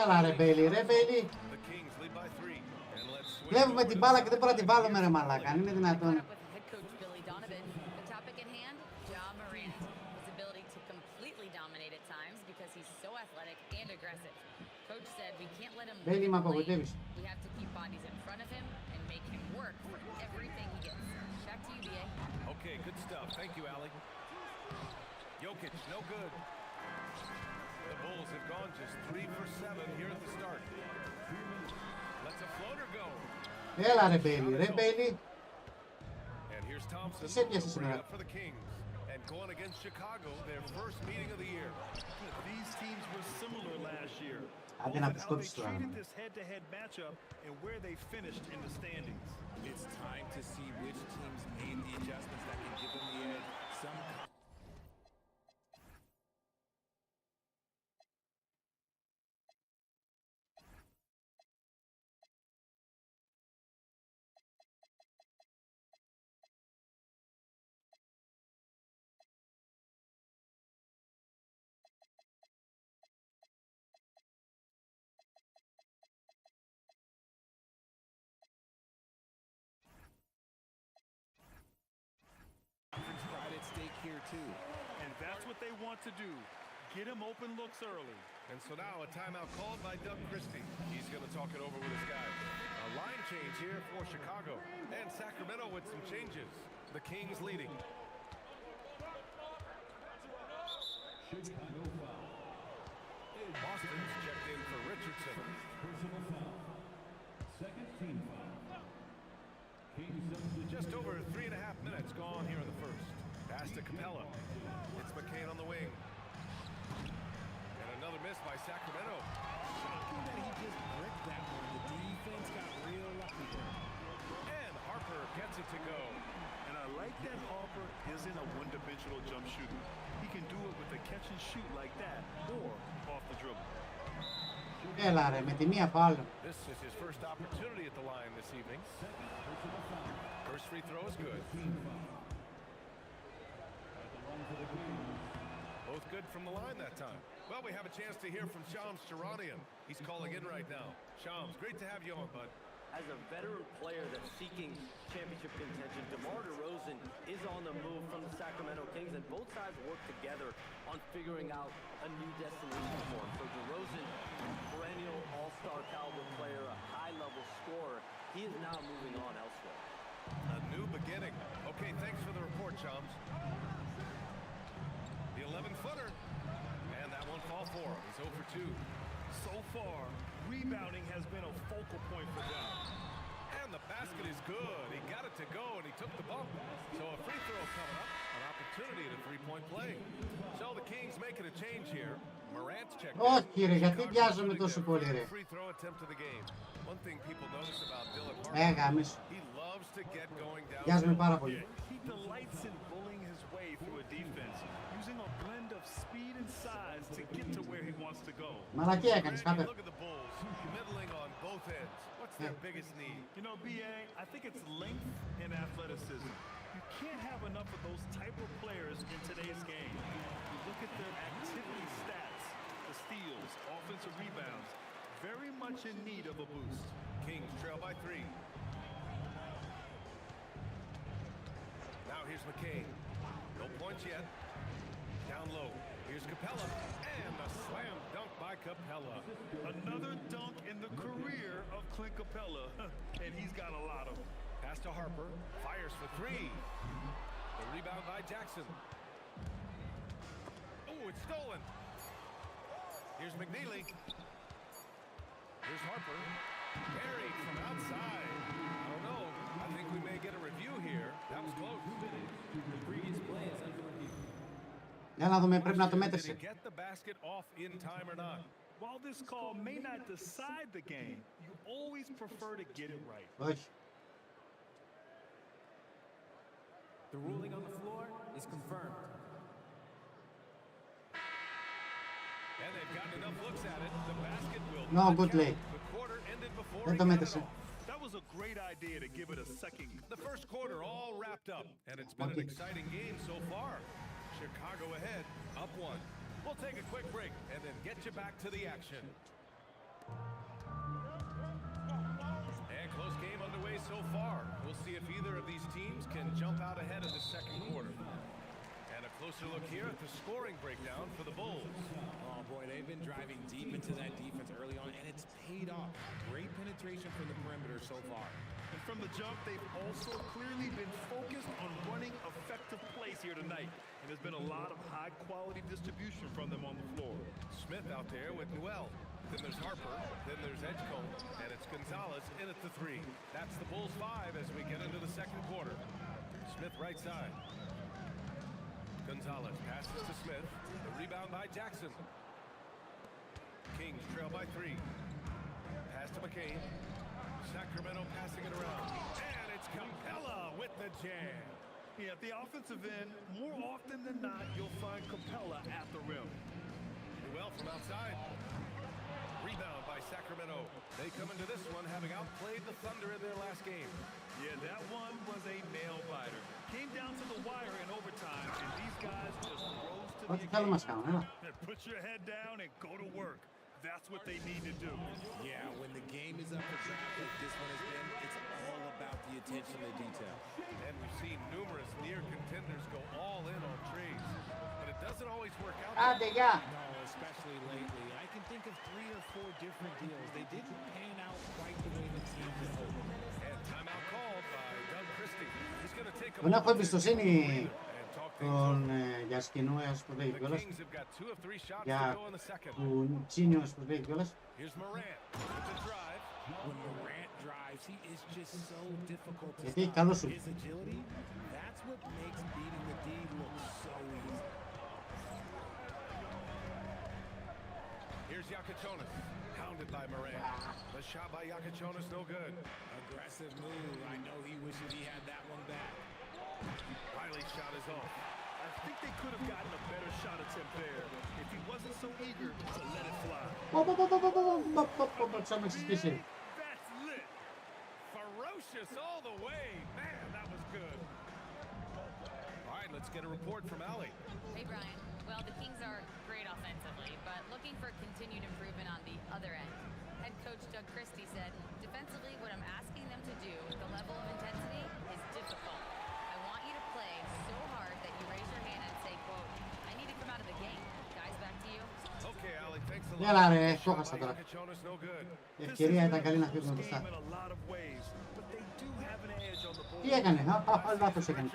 Έλα ρε Μπέιλι, ρε Μπέιλι. The Kings lead by 3. And let's swing Βλέπουμε την μπάλα και δεν μπορούμε να την βάλουμε ρε μαλάκα. Αν είναι δυνατόν. Caught up with head coach Billy Donovan. The topic at hand, Ja Morant. His ability to completely dominate at times because he's so athletic and aggressive. Coach said we can't let him Μπέιλι, lead με the lane. απογοητεύεις. We have to keep bodies in front of him and make him work for everything he gets. Back to you, BA. Okay, good stuff. Thank you, Allie. Jokic, no good. The Bulls have gone just 3 for 7 here at the start. Lets a floater go. Έλα ρε Μπέιλι, ρε Μπέιλι. And here's Thompson. Σε έπιασε Bring σήμερα. up for the Kings. And going against Chicago, their first meeting of the year. These teams were similar last year. Άντε Both να in τους how they κόψεις τώρα. treated this head-to-head matchup and where they finished in the standings. It's time to see which teams made the adjustments that can give them the edge. Some pride at stake here too. And that's what they want to do. Get him open looks early. And so now a timeout called by Doug Christie. He's going to talk it over with his guys. A line change here for Chicago. And Sacramento with some changes. The Kings leading. Boston's checked in for Richardson. Just over 3.5 minutes gone here in the first. Pass to Capella. It's McCain on the wing. And another miss by Sacramento. Shocking that he just bricked that one. The defense got real lucky there. And Harper gets it to go. And I like that Harper isn't a one-dimensional jump shooter. He can do it with a catch and shoot like that or off the dribble. Έλα ρε, με τη μία φάουλ. This is his first opportunity at the line this evening. First free throw is good. Both good from the line that time. Well, we have a chance to hear from Shams Charania. He's calling in right now. Shams, great to have you on, bud. As a veteran player that's seeking championship contention, DeMar DeRozan is on the move from the Sacramento Kings, and both sides work together on figuring out a new destination for him. So DeRozan, perennial all-star caliber player, a high-level scorer, he is now moving on elsewhere. A new beginning. Okay, thanks for the report, Shams. The 11-footer. And that one fall for him. He's 0 for 2. So far, rebounding has been a focal point for them. And the basket is good. He got it to go, and he took the bump. So a free throw coming up. An opportunity at a three-point play. So the Kings making a change here. Morant's checked in. Όχι ρε, γιατί βιάζομαι τόσο πολύ ρε. Free throw attempt of the game. One thing people notice about Dylan Γάμισου. Harper, he loves to get going down. Βιάζομαι πάρα πολύ. He delights in bullying his way through a defense, using a blend of speed and size to get to where he wants to go. Μαλακία έκανες, κάπε. Look at the Bulls, middling on both ends. What's their biggest need? You know, BA, I think it's length and athleticism. You can't have enough of those type of players in today's game. You look at their activity stats, the steals, offensive rebounds, very much in need of a boost. Kings trail by 3. Now here's McCain. No points yet. Down low. Here's Capella. And a slam dunk by Capella. Another dunk in the career of Clint Capella, and he's got a lot of them. Pass to Harper. Fires for 3. The rebound by Jackson. Oh, it's stolen. Here's McNeely. Here's Harper. Buried from outside. I don't know. I think we may get a review here. That was close. The previous play is under review. Για να δούμε, πρέπει να το Did he μέτρησε. get the basket off in time or not? While this call may not decide the game, you always prefer to get it right. Όχι. The ruling on the floor is confirmed. And they've gotten enough looks at it. The basket will No not good count. lay. The quarter ended before Δεν he το got it μέτρησε. off. That was a great idea to give it a second. The first quarter all wrapped up, and it's been an exciting game so far. Chicago ahead, up 1. We'll take a quick break and then get you back to the action. And close game underway so far. We'll see if either of these teams can jump out ahead in the second quarter. And a closer look here at the scoring breakdown for the Bulls. Oh boy, they've been driving deep into that defense early on, and it's paid off. Great penetration from the perimeter so far. And from the jump, they've also clearly been focused on running effective plays here tonight. And there's been a lot of high-quality distribution from them on the floor. Smith out there with Newell. Then there's Harper. Then there's Edgecombe. And it's Gonzalez in at the 3. That's the Bulls 5 as we get into the second quarter. Smith right side. Gonzalez passes to Smith. The rebound by Jackson. Kings trail by 3. Pass to McCain. Sacramento passing it around. And it's Capella with the jam. Yeah, at the offensive end, more often than not, you'll find Capella at the rim. Newell from outside. Rebound by Sacramento. They come into this one having outplayed the Thunder in their last game. Yeah, that one was a nail-biter. Came down to the wire in overtime, and these guys just rose to the occasion. Put your head down and go to work. That's what they need to do. Yeah, when the game is up for grabs like this one has been, it's all about the attention to detail. And we've seen numerous near contenders go all in on trades, but it doesn't always work out. No, especially lately. I can think of 3 or 4 different deals. They didn't pan out quite the way the team had hoped. And timeout called by Doug Christie. He's going to take a Δεν έχω εμπιστοσύνη τον Γιασκινού, ας το λέει κιόλας. Για του Τσίνιο, ας το λέει κιόλας. Γιατί καλό σου. Here's Yakichonis, pounded by Morant. The shot by Yakichonis, no good. Aggressive move. I know he wishes he had that one back. Riley's shot is off. I think they could have gotten a better shot attempt there if he wasn't so eager to let it fly. That's lit. Ferocious all the way. Man, that was good. All right, let's get a report from Allie. Hey, Brian. Well, the Kings are great offensively, but looking for continued improvement on the other end. Head coach Doug Christie said, defensively, what I'm asking them to do with the level of intensity is difficult. I want you to play so hard that you raise your hand and say, quote, I need to come out of the game. Guys, back to you. Okay, Allie, thanks a lot. Έλα ρε, το έχασα τώρα. No good. Η ευκαιρία ήταν καλή να φύγουμε μπροστά. Τι έκανε, λάθος έκανε.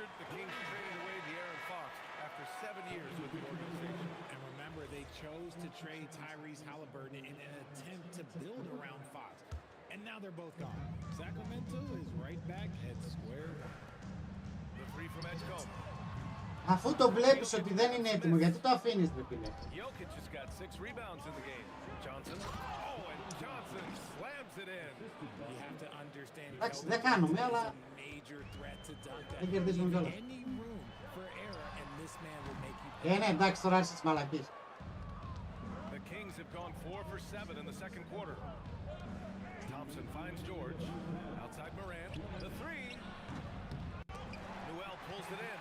They chose to trade Tyrese Halliburton in an attempt to build around Fox. And now they're both gone. Sacramento is right back at square one. The three from Edgecombe. Αφού το βλέπεις ότι δεν είναι έτοιμο, γιατί το αφήνεις, ρε φίλε. Jokic has got 6 rebounds in the game. Johnson. Oh, and Johnson slams it in. You have to understand. Εντάξει, δεν κάνουμε, αλλά δεν κερδίζουμε κιόλας. Ναι, εντάξει, τώρα άρχισες μαλακής. The Kings have gone 4 for 7 in the second quarter. Thompson finds George. Outside Morant. The 3. Newell pulls it in.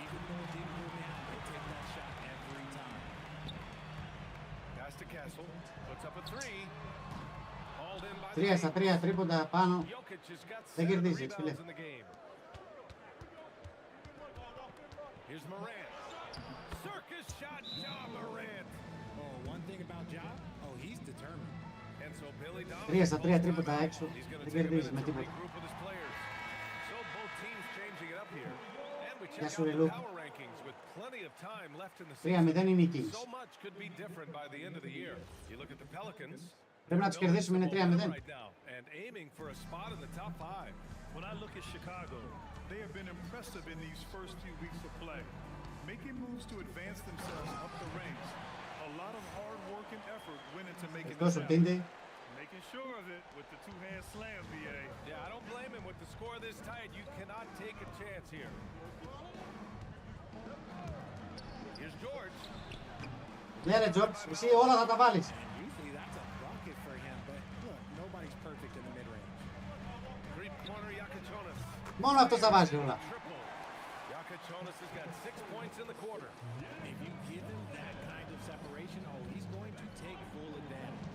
Even though it didn't go down, they take that shot every time. Pass to Castle. Puts up a 3. Hauled in by 3 στα 3 τρίποντα πάνω. Jokic has got 7 Δεν κερδίζεις, φίλε. rebounds in the game. Here's Morant. Circus shot, Ja Morant. Oh, one thing about Ja, oh, he's determined. And so Billy 3 στα 3 τρίποντα έξω. Δεν κερδίζεις με τίποτα. So both teams changing it up here. And we check Γεια out σου, ρε the Λου. power rankings with plenty of time left in the 3-0 είναι οι season. Kings. So much could be different by the end of the year. You look at the Pelicans. Πρέπει να τους κερδίσουμε, είναι 3-0. Right now, and aiming for a spot in the top 5. When I look at Chicago, they have been impressive in these first few weeks of play, making moves to advance themselves up the ranks. A lot of hard work and effort went into making this happen. Making sure of it with the two-hand slam, BA. Yeah, I don't blame him with the score this tight. You cannot take a chance here. Here's George. Ναι ρε George, εσύ όλα θα τα βάλεις. Usually that's a bucket for him, but look, nobody's perfect in the mid-range. Three-pointer Μόνο αυτός τα βάζει όλα. Jonas has got 6 points in the quarter. If you give him that kind of separation, he's going to take full advantage.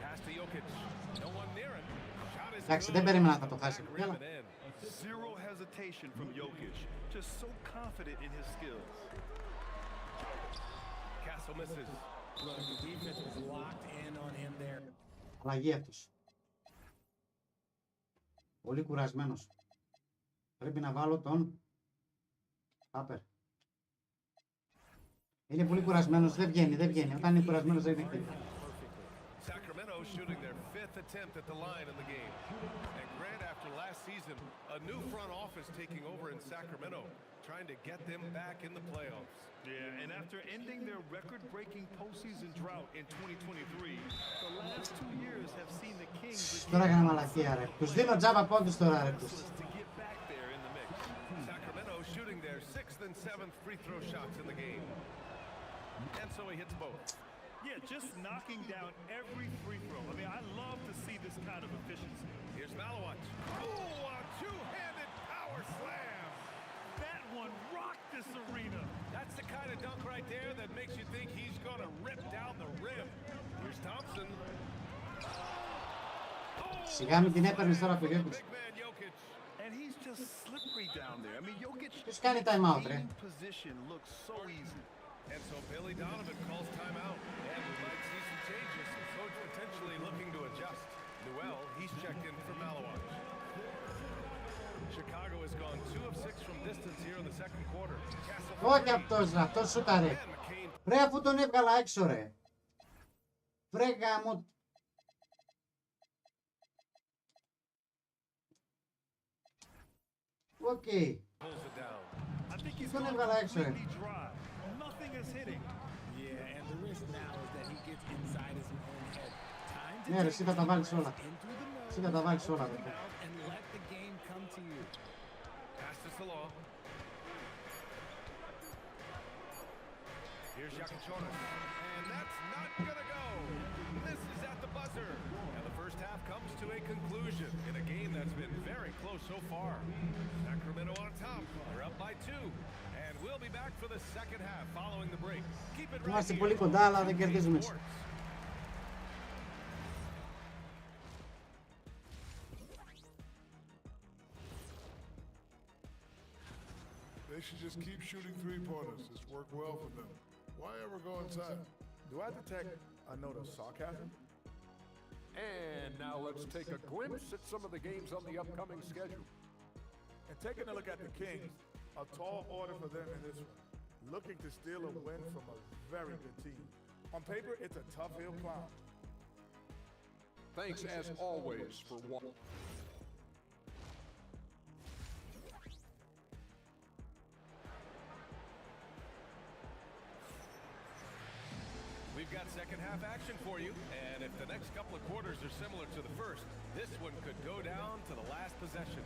Pass to Jokic. No one near him. Shot is Εντάξει, good. δεν περίμενα να θα το χάσει. Rim it in. Zero hesitation from Jokic. Just so confident in his skills. Castle misses. Look, the defense was locked in on him there. Αλλαγή αυτός. Πολύ κουρασμένος. Πρέπει να βάλω τον Χάπερ. Είναι πολύ κουρασμένος, δεν βγαίνει. Όταν είναι κουρασμένος δεν είναι χίλια. Sacramento shooting their 5th attempt at the line in the game. And Grant, after last season, a new front office taking over in Sacramento, trying to get them back in the playoffs. Yeah, and after ending their record-breaking postseason drought in 2023, the last 2 years have seen the Kings Τώρα έκανα μαλακία ρε. Τους δίνω τζάμπα πόντους τώρα ρε τους. to get back there in the mix. Sacramento shooting their 6th and 7th free throw shots in the game. And so he hits both. Yeah, just knocking down every free throw. I mean, I love to see this kind of efficiency. Here's Malawat. Oh, a two-handed power slam. That one rocked this arena. That's the kind of dunk right there that makes you think he's going to rip down the rim. Here's Thompson. Σιγά μην την έπαιρνες τώρα από το Γιώκητς. Big man Jokic. And he's just slippery down there. I mean, Jokic Ποιος κάνει time out ρε. position looks so easy. And so Billy Donovan calls timeout. And we might see some changes. Coach potentially looking to adjust. Noel, he's checked in for Malawat. Chicago has gone 2 of 6 from distance here in the second quarter. Όχι αυτός ρε, αυτός σούταρε. And McCain. Ρε αφού τον έβγαλα έξω ρε. Βρε γάμο. Οκ. Pulls it down. I think he's Τον gone έβγαλα έξω ρε. completely dry. Nothing is hitting. Yeah, and the risk now is that he gets inside his own head. Time to Ναι ρε, εσύ θα τα βάλεις όλα. into the mode Εσύ θα τα βάλεις όλα ρε. and let the game come to you. Pass to Salah. Here's Jokic. And that's not going to go. Misses at the buzzer. And the first half comes to a conclusion in a game that's been very close so far. Sacramento on top. They're up by 2. And we'll be back for the second half following the break. Keep it right Είμαστε here. πολύ κοντά αλλά δεν κερδίζουμε. Sports. They should just keep shooting three-pointers. It's worked well for them. Why ever go inside? Do I detect a note of sarcasm? And now let's take a glimpse at some of the games on the upcoming schedule. And taking a look at the Kings, a tall order for them in this one. Looking to steal a win from a very good team. On paper, it's a tough hill climb. Thanks as always for watching. We've got second half action for you, and if the next couple of quarters are similar to the first, this one could go down to the last possession.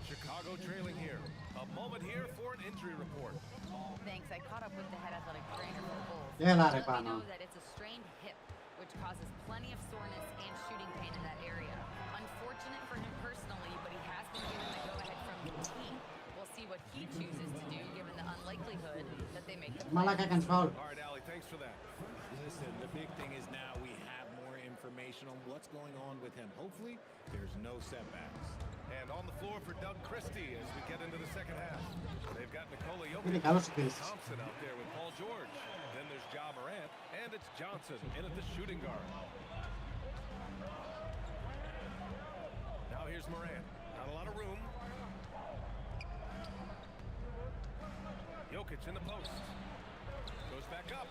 Chicago trailing here. A moment here for an injury report. Thanks. I caught up with the head athletic trainer for the Bulls. Έλα ρε Let me πάνω. know that it's a strained hip, which causes plenty of soreness and shooting pain in that area. Unfortunate for him personally, but he has been given the go-ahead from the team. We'll see what he chooses to do, given the unlikelihood that they make the Μαλάκα έκανες φάουλ. All right, Allie, thanks for that. Listen, the big thing is now we have more information on what's going on with him. Hopefully, there's no setbacks. And on the floor for Doug Christie as we get into the second half. They've got Nikola Είναι Jokic, καλός ο Κρίστης. Thompson out there with Paul George. Then there's Ja Morant, and it's Johnson in at the shooting guard. Now here's Morant. Not a lot of room. Jokic in the post. Goes back up.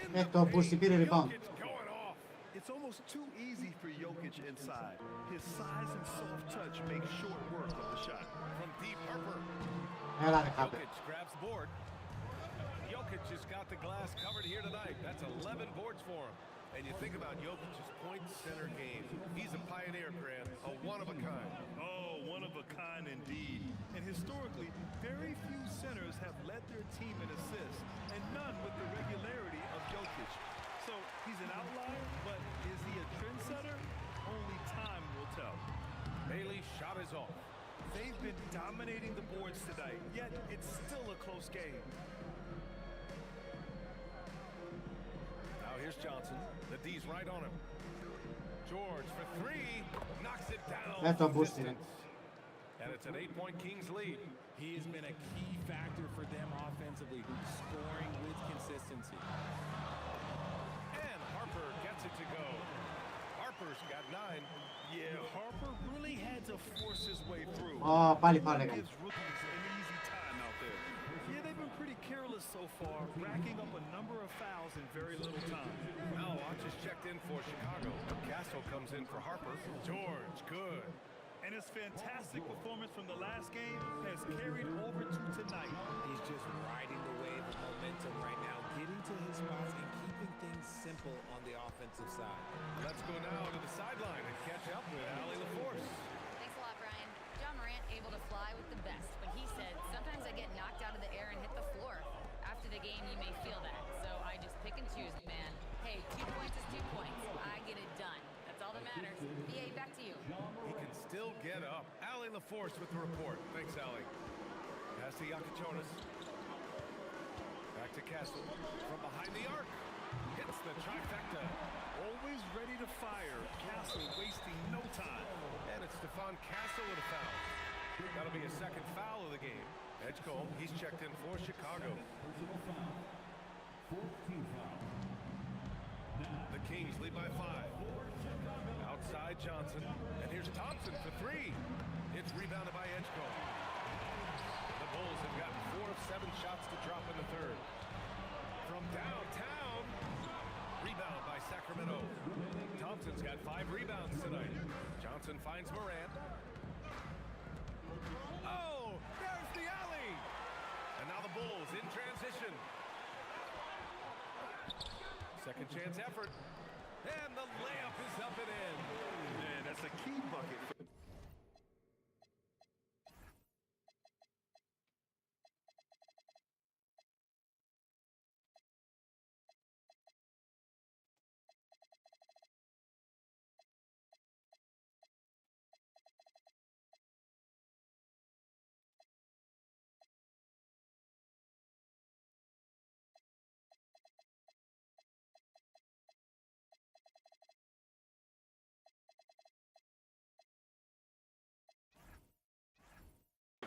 In the Το πούστη πήρε paint. rebound. Jokic going off. It's almost too easy for Jokic inside. His size and soft touch make short work of the shot. From deep Harper. Έλα ρε Χάπερ. Jokic grabs the board. Jokic has got the glass covered here tonight. That's 11 boards for him. And you think about Jokic's point center game. He's a pioneer, Grant, a one-of-a-kind. Oh, one of a kind indeed. And historically, very few centers have led their team in assists, and none with the regularity of Jokic. So he's an outlier, but is he a trendsetter? Only time will tell. Bailey's shot is off. They've been dominating the boards tonight, yet it's still a close game. Now here's Johnson. The D's right on him. George for three. Knocks it down. That's a boost, Distance. And it's an 8-point Kings lead. He has been a key factor for them offensively, scoring with consistency. And Harper gets it to go. Harper's got 9. Yeah, Harper really had to force his way through. Πάλι φάουλ έκανε. Gives rookies an easy time out there. Yeah, they've been pretty careless so far, racking up a number of fouls in very little time. Now Watch is checked in for Chicago. Castle comes in for Harper. George, good. And his fantastic performance from the last game has carried over to tonight. He's just riding the wave of momentum right now, getting to his spots and keeping things simple on the offensive side. Let's go now to the sideline and catch up with Allie LaForce. Thanks a lot, Brian. John Morant able to fly with the best, but he said, sometimes I get knocked out of the air and hit the floor. After the game, you may feel that, so I just pick and choose, man. Hey, 2 points is 2 points. I get it done. That's all that matters. BA, back to you. He can still get up. Allie LaForce with the report. Thanks, Allie. Pass to Yakichonis. Back to Castle. From behind the arc. Hits the trifecta. Always ready to fire. Castle wasting no time. And it's Stephon Castle with a foul. That'll be a second foul of the game. Edgecombe, he's checked in for Chicago. The Kings lead by 5. Outside Johnson. And here's Thompson for 3. It's rebounded by Edgecombe. The Bulls have gotten 4 of 7 shots to drop in the third. From downtown. Rebound by Sacramento. Thompson's got 5 rebounds tonight. Johnson finds Morant. Oh, there's the alley. And now the Bulls in transition. Second chance effort. And the layup is up and in. Man, that's a key bucket.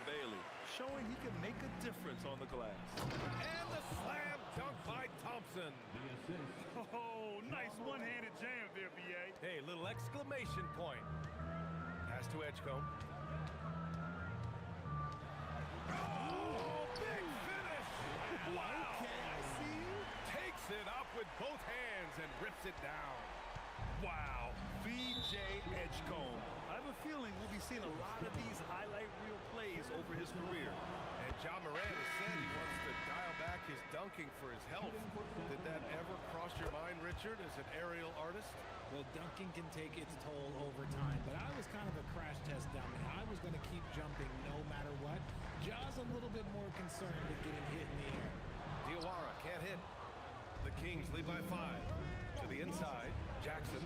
Bailey, showing he can make a difference on the glass. And the slam dunk by Thompson. Oh, nice one-handed jam there, BA. Hey, little exclamation point. Pass to Edgecombe. Oh, big finish. Wow. Okay, I see you. Takes it up with both hands and rips it down. Wow, VJ Edgecombe. I have a feeling we'll be seeing a lot of these highlight reel plays over his career. And John Morant has said he wants to dial back his dunking for his health. Did that ever cross your mind, Richard, as an aerial artist? Well, dunking can take its toll over time, but I was kind of a crash test dummy. I was going to keep jumping no matter what. Just a little bit more concerned with getting hit in the air. Diawara can't hit. The Kings lead by 5. To the inside, Jackson.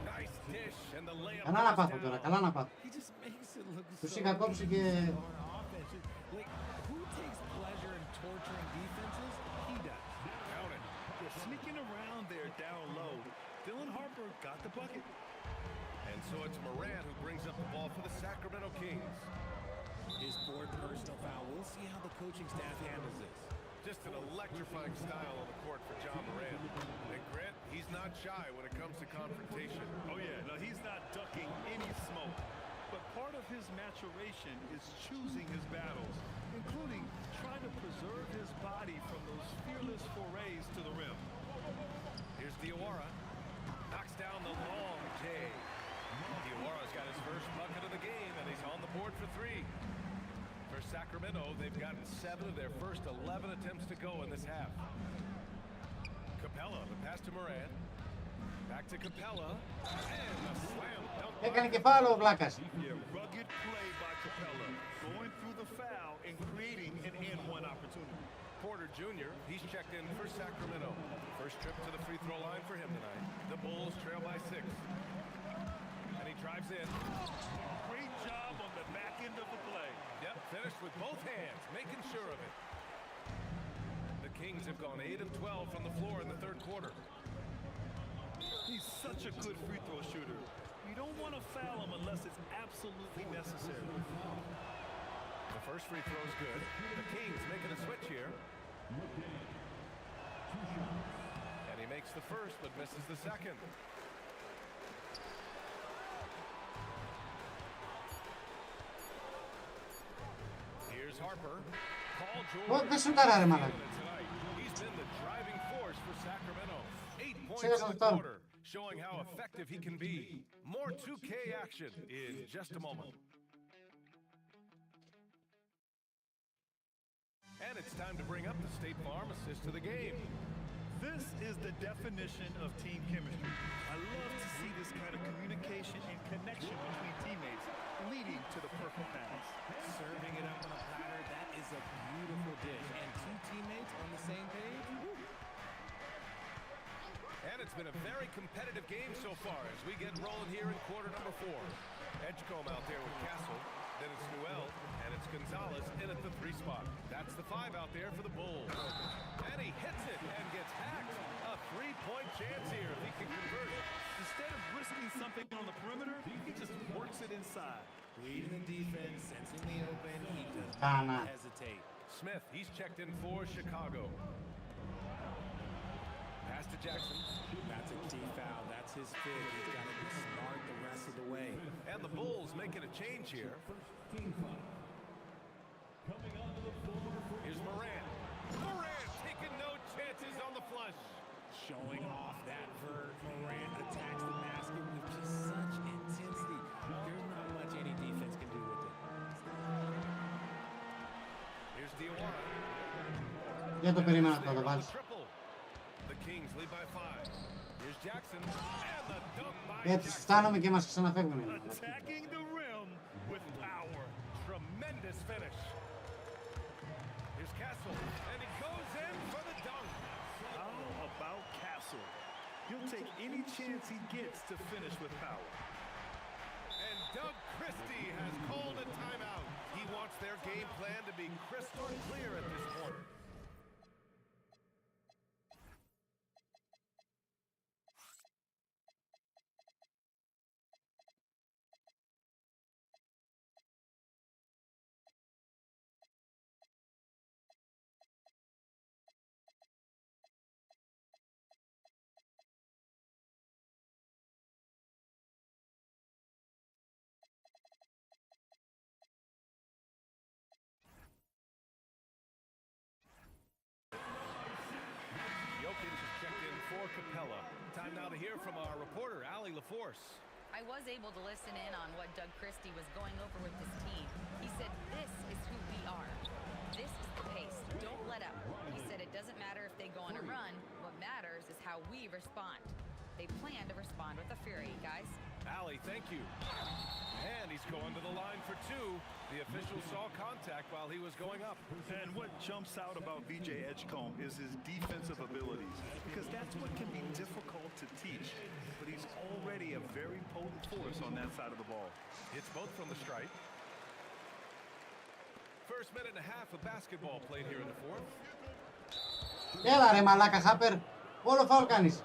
Nice dish and the layup. Καλά να πάθω τώρα, καλά να πάθω. He just makes it look Τους so είχα κόψει και... easy on offense. Like, who takes pleasure in torturing defenses? He does. Count it. They're sneaking around there down low. Dylan Harper got the bucket. And so it's Morant who brings up the ball for the Sacramento Kings. His 4th personal foul. We'll see how the coaching staff handles this. Just an electrifying style on the court for John Morant. And Grant, he's not shy when it comes to confrontation. Oh, yeah. No, he's not ducking any smoke. But part of his maturation is choosing his battles, including trying to preserve his body from those fearless forays to the rim. Here's Diawara. Knocks down the long J. Diawara's got his first bucket of the game, and he's on the board for 3. For Sacramento, they've gotten 7 of their first 11 attempts to go in this half. Capella, the pass to Morant. Back to Capella. And a slam dunk. Έκανε και φάουλο ο Βλάκας. Yeah, rugged play by Capella, going through the foul and creating an and-one opportunity. Porter Jr., he's checked in for Sacramento. First trip to the free throw line for him tonight. The Bulls trail by 6. And he drives in. Great job on the back end of the play. Yep, finished with both hands, making sure of it. The Kings have gone 8 of 12 from the floor in the third quarter. He's such a good free throw shooter. You don't want to foul him unless it's absolutely necessary. The first free throw is good. The Kings making a switch here. And he makes the first, but misses the second. Here's Harper. Paul George. Δεν σουτάρα ρε μαλάκα. He's been the driving force for Sacramento. 8 points Σίγα in the αυτό. quarter, showing how effective he can be. More 2K action in just a moment. And it's time to bring up the State Farm assist to the game. This is the definition of team chemistry. I love to see this kind of communication and connection between teammates leading to the perfect pass. Serving it up on a platter, that is a beautiful dish. And two teammates on the same page. Woo. And it's been a very competitive game so far as we get rolling here in quarter number 4. Edgecombe out there with Castle. Then it's Newell, and it's Gonzalez in at the 3 spot. That's the 5 out there for the Bulls. And he hits it and gets hacked. A 3-point chance here if he can convert it. Instead of risking something on the perimeter, he just works it inside. Reading the defense, sensing the open, he does Nah. not hesitate. Smith, he's checked in for Chicago. Pass to Jackson. That's a key foul. That's his fit. He's got to be smart the rest of the way. And the Bulls making a change here. Here's Moran. Moran taking no chances on the flush. Showing off that vert. Moran attacks the basket with just such intensity. There's not much any defense can do with it. Here's Diawara. Δεν το περίμενα αυτό, το βάλεις. The Kings lead by 5. Here's Jackson. And the dunk by Έτσι Jackson. φτάνουμε και μας ξαναφεύγουν. Attacking the rim with power. Tremendous finish. Here's Castle. And he goes in for the dunk. How about Castle? He'll take any chance he gets to finish with power. And Doug Christie has called a timeout. He wants their game plan to be crystal clear at this point. Capella. Time now to hear from our reporter, Allie LaForce. I was able to listen in on what Doug Christie was going over with his team. He said, this is who we are. This is the pace. Don't let up. He said it doesn't matter if they go on a run. What matters is how we respond. They plan to respond with a fury, guys. Allie, thank you. And he's going to the line for 2. The official saw contact while he was going up. And what jumps out about VJ Edgecombe is his defensive abilities, because that's what can be difficult to teach. But he's already a very potent force on that side of the ball. Hits both from the stripe. First minute and a half of basketball played here in the 4th. Έλα ρε μαλάκα Χάπερ, όλο φάουλ κάνεις.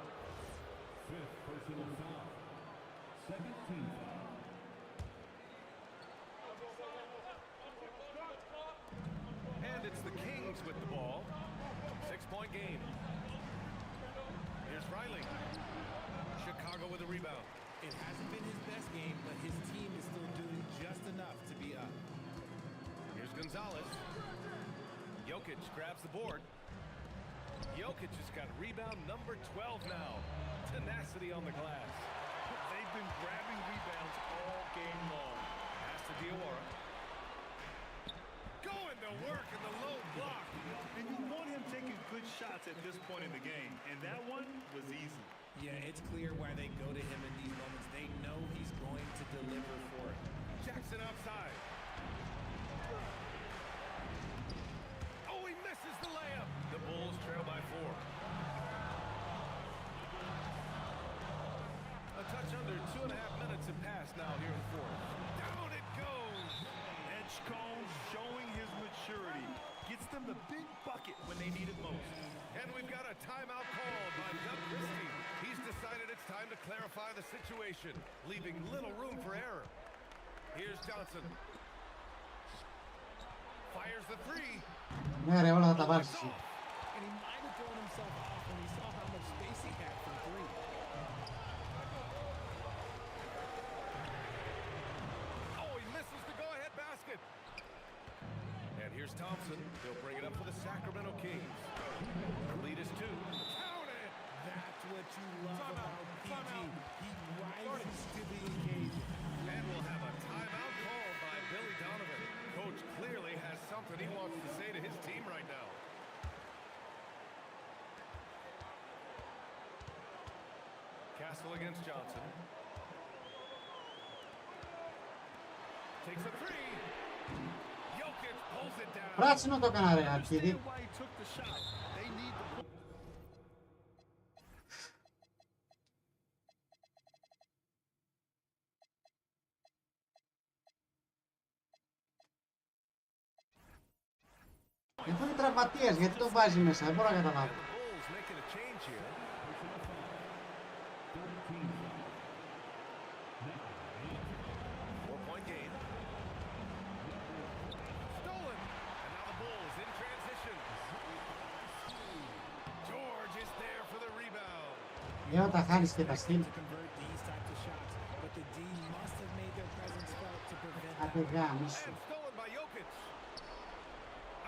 And it's the Kings with the ball. 6-point game. Here's Riley. Chicago with a rebound. It hasn't been his best game, but his team is still doing just enough to be up. Here's Gonzalez. Jokic grabs the board. Jokic has got rebound number 12 now. Tenacity on the glass. They've been grabbing rebounds all game long. Pass to Diawara. Going to work in the low block. And you want him taking good shots at this point in the game. And that one was easy. Yeah, it's clear why they go to him in these moments. They know he's going to deliver for it. Jackson outside. Oh, he misses the layup. The them the big bucket when they need it most. And we've got a timeout called by Doug Christie. He's decided it's time to clarify the situation, leaving little room for error. Here's Johnson. Fires the three. Ναι ρε, όλα θα τα βάλεις εσύ. And he might have thrown himself off when he saw how much space he had from three. Oh, he misses the go-ahead basket. And here's Thompson. He'll bring it up for the Sacramento Kings. The lead is 2. Count it! That's what you love about PG. He rises to the occasion. And we'll have a timeout called by Billy Donovan. Coach clearly has something he wants to say to his team right now. Castle against Johnson. Takes a three. Jokic pulls it down. Πράσινο το έκανα ρε, αρχίδι. Why he took the shot. They need the Αφού είναι τραυματίας, γιατί τον βάζει μέσα, δεν μπορώ να καταλάβω. Bulls making a change here. Four-point game. Stolen. And now the Bulls in transition. George is there for the rebound. Για όταν χάνεις και τα στυλ. To convert these types of shots, but the D must have made their presence felt to prevent that. Άντε γάμισου. And stolen by Jokic.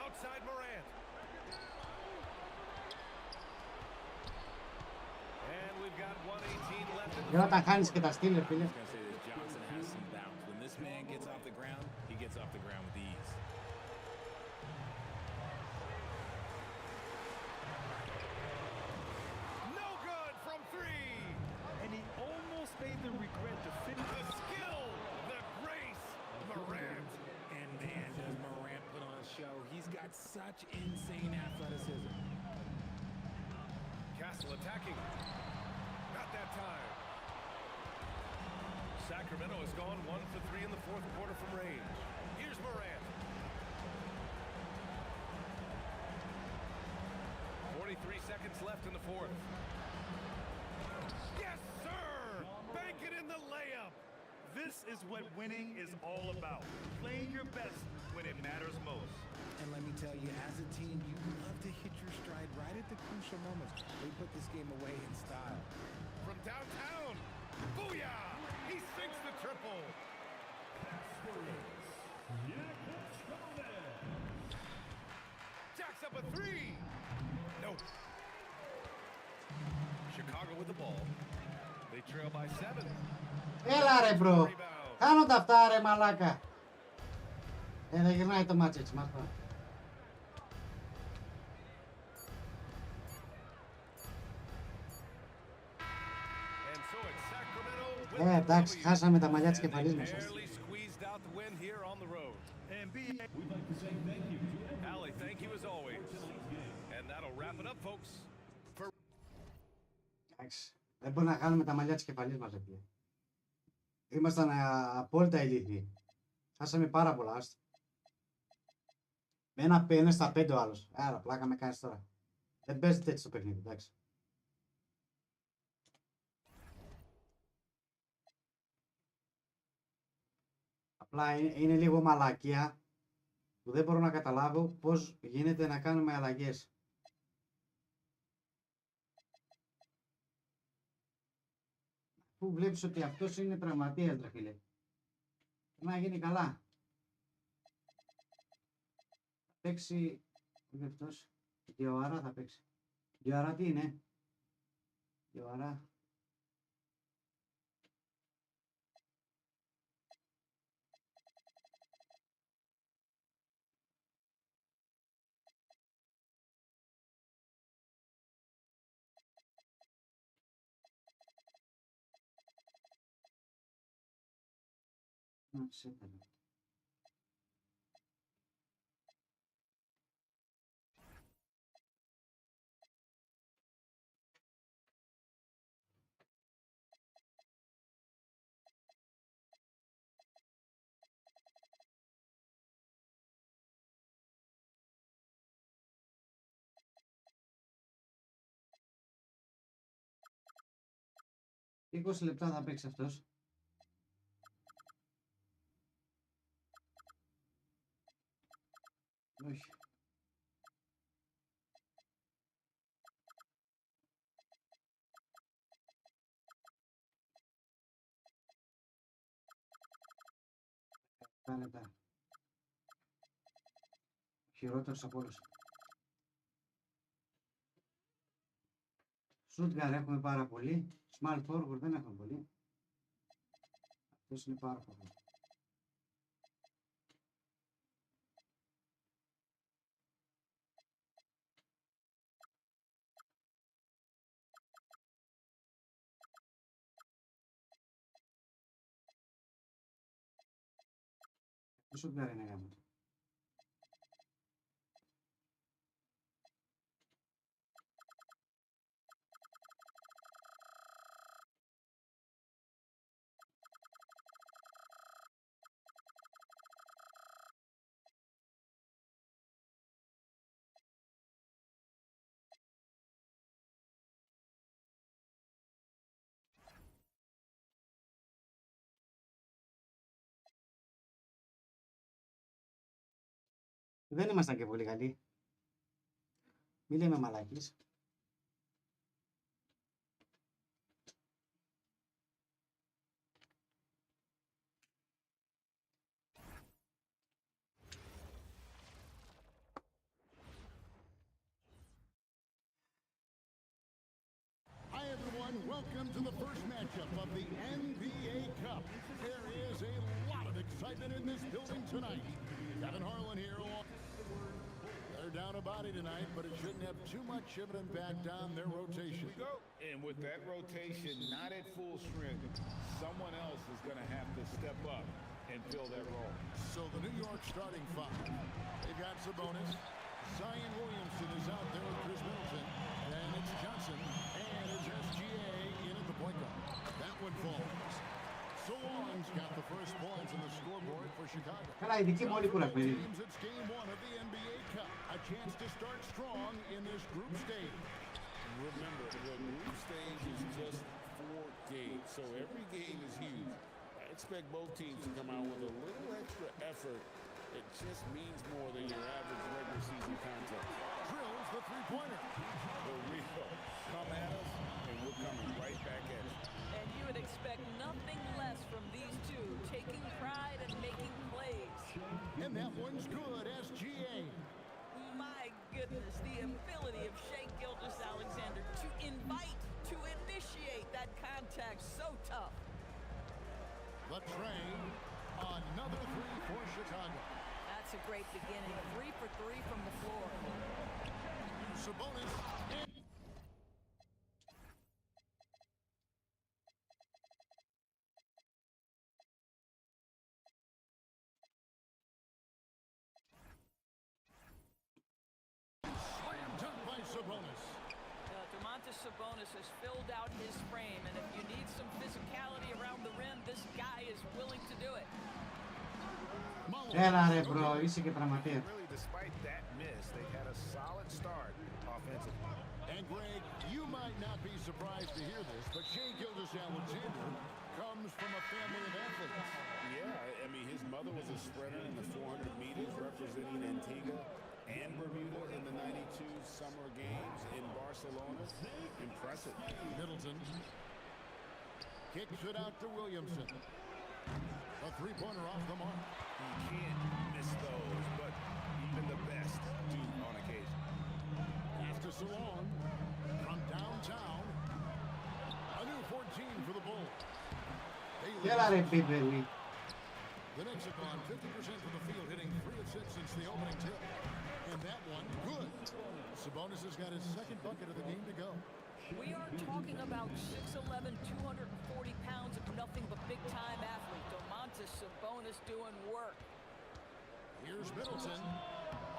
Outside Morant. And we've got 1:18 left in the Για όταν χάνεις και τα στυλ, ρε φίλε. I was gonna say this, Johnson has some bounce. When this man gets off the ground, he gets off the ground with ease. No good from 3. And he almost made the regret to finish. The skill, the grace, Morant. And man, does Morant put on a show. He's got such insane athleticism. Castle attacking. Not that time. Sacramento has gone 1 for 3 in the fourth quarter from range. Here's Morant. 43 seconds left in the fourth. Yes, sir! Bank it in the layup. This is what winning is all about. Playing your best when it matters most. And let me tell you, as a team, you love to hit your stride right at the crucial moments. They put this game away in style. From downtown. Booyah! He sinks the triple. Jacks up a 3. No. Chicago with the ball. They trail by 7. Έλα ρε μπρο. Κάνω τα αυτά ρε μαλάκα. Δεν γυρνάει το μάτσο έτσι, μάθω. And so it's Sacramento with Εντάξει, χάσαμε τα μαλλιά της κεφαλής μας. barely squeezed out the win here on the road. And be We'd like to say thank you to Allie, thank you as always. And that'll wrap it up, folks. Εντάξει, δεν μπορεί να χάνουμε τα μαλλιά της κεφαλής μας, ρε φίλε. Ήμασταν απόλυτα ηλίθιοι. Χάσαμε πάρα πολλά, άστο. Με ένα στα 5 ο άλλος. Άρα, πλάκα με κάνεις τώρα. Δεν παίζεται έτσι το παιχνίδι, εντάξει. Απλά είναι λίγο μαλακία που δεν μπορώ να καταλάβω πώς γίνεται να κάνουμε αλλαγές. Πού βλέπεις ότι αυτός είναι τραυματίας, ρε φίλε. Να γίνει καλά. Θα παίξει... Είναι αυτός. Διοαρά θα παίξει. Διοαρά τι είναι? Διοαρά. Να σε καλά. 20 λεπτά θα παίξει αυτός. Όχι. Λεπτά. Χειρότερος από όλους. Σούτγκαρ έχουμε πάρα πολύ. Small forward δεν έχουμε πολύ. Αυτός είναι πάρα πολύ. Το σούτγκαρ είναι γάμο. Δεν ήμασταν και πολύ καλοί. Μη λέμε μαλάκες. Hi everyone, welcome to the first matchup of the NBA Cup. There is a lot of excitement in this building tonight. Kevin Harlan here. They're down a body tonight, but it shouldn't have too much of an impact on their rotation. And with that rotation not at full strength, someone else is going to have to step up and fill that role. So the New York starting five. They've got Sabonis. Zion Williamson is out there with Chris Middleton. And it's Johnson. And it's SGA in at the point guard. That one falls. So Long's got the first points on the scoreboard for Chicago. Καλά, η δική μου όλη κουρασμένη. It's game one of the NBA Cup. A chance to start strong in this group stage. Remember, the group stage is just 4 games, so every game is huge. I expect both teams to come out with a little extra effort. It just means more than your average regular season contest. Drills the three-pointer. The real come at us, and we're coming right back at it. And you would expect nothing less from these two, taking pride and making plays. And that one's good, SGA. My goodness, the ability of Shai Gilgeous-Alexander to invite, to initiate that contact, so tough. The train, another three for Chicago. That's a great beginning. 3 for 3 from the floor. Sabonis. Slam dunk by Sabonis. Domantas Sabonis has filled out his frame, and if you need some physicality around the rim, this guy is willing to do it. Έλα ρε μπρο, είσαι και τραυματίας. Really, despite that miss, they had a solid start offensively. And Greg, you might not be surprised to hear this, but Shai Gilgeous-Alexander comes from a family of athletes. Yeah, I mean, his mother was a sprinter in the 400 meters representing Antigua and Bermuda in the 92 Summer Games in Barcelona. Impressive. Middleton kicks it out to Williamson. A three-pointer off the mark. You can't miss those, but even the best do on occasion. Pass to Salon from downtown. A new 14 for the Bulls. Έλα ρε Μπίμπερλι. The Knicks have gone 50% from the field, hitting 3 of 6 since the opening tip. And that one, good. Sabonis has got his second bucket of the game to go. We are talking about 6'11", 240 pounds of nothing but big-time athlete. Domantas Sabonis doing work. Here's Middleton.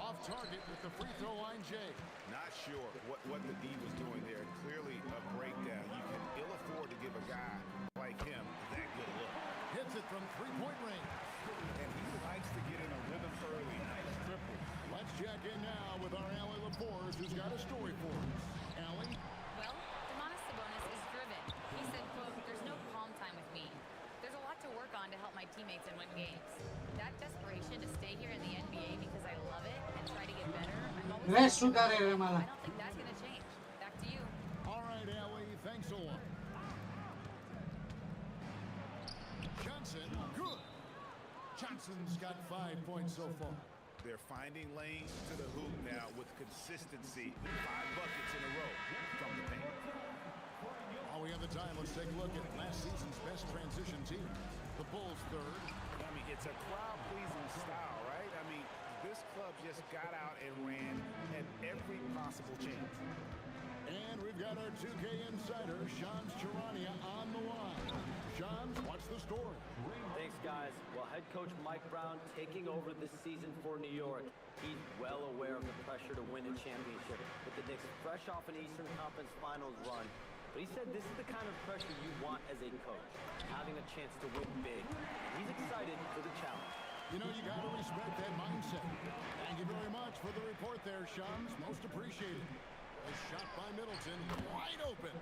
Off target with the free throw line, Jay. Not sure what the D was doing there. Clearly a breakdown. You can ill afford to give a guy like him that good look. Hits it from three-point range. And he likes to get in a rhythm early. Nice triple. Let's check in now with our Allie Laporte, who's got a story for us. Allie? Well, Domantas Sabonis is driven. He said, quote, "There's teammates and win games. That desperation to stay here in the NBA because I love it and try to get better, I'm always Ρε σούταρε ρε I μαλά. don't think that's going to change. Back to you. All right, Ellie, thanks a lot. Johnson, good. Johnson's got 5 points so far. They're finding lanes to the hoop now with consistency. 5 buckets in a row from the paint. While we have the time, let's take a look at last season's best transition team. The Bulls third. I mean, it's a crowd-pleasing style, right? I mean, this club just got out and ran at every possible chance. And we've got our 2K insider, Shams Charania, on the line. Shams, what's the story? Thanks, guys. Well, head coach Mike Brown taking over this season for New York. He's well aware of the pressure to win a championship, with the Knicks fresh off an Eastern Conference Finals run. But he said this is the kind of pressure you want as a coach, having a chance to win big. And he's excited for the challenge. You know, you got to respect that mindset. Thank you very much for the report there, Shams. Most appreciated. A shot by Middleton, wide open.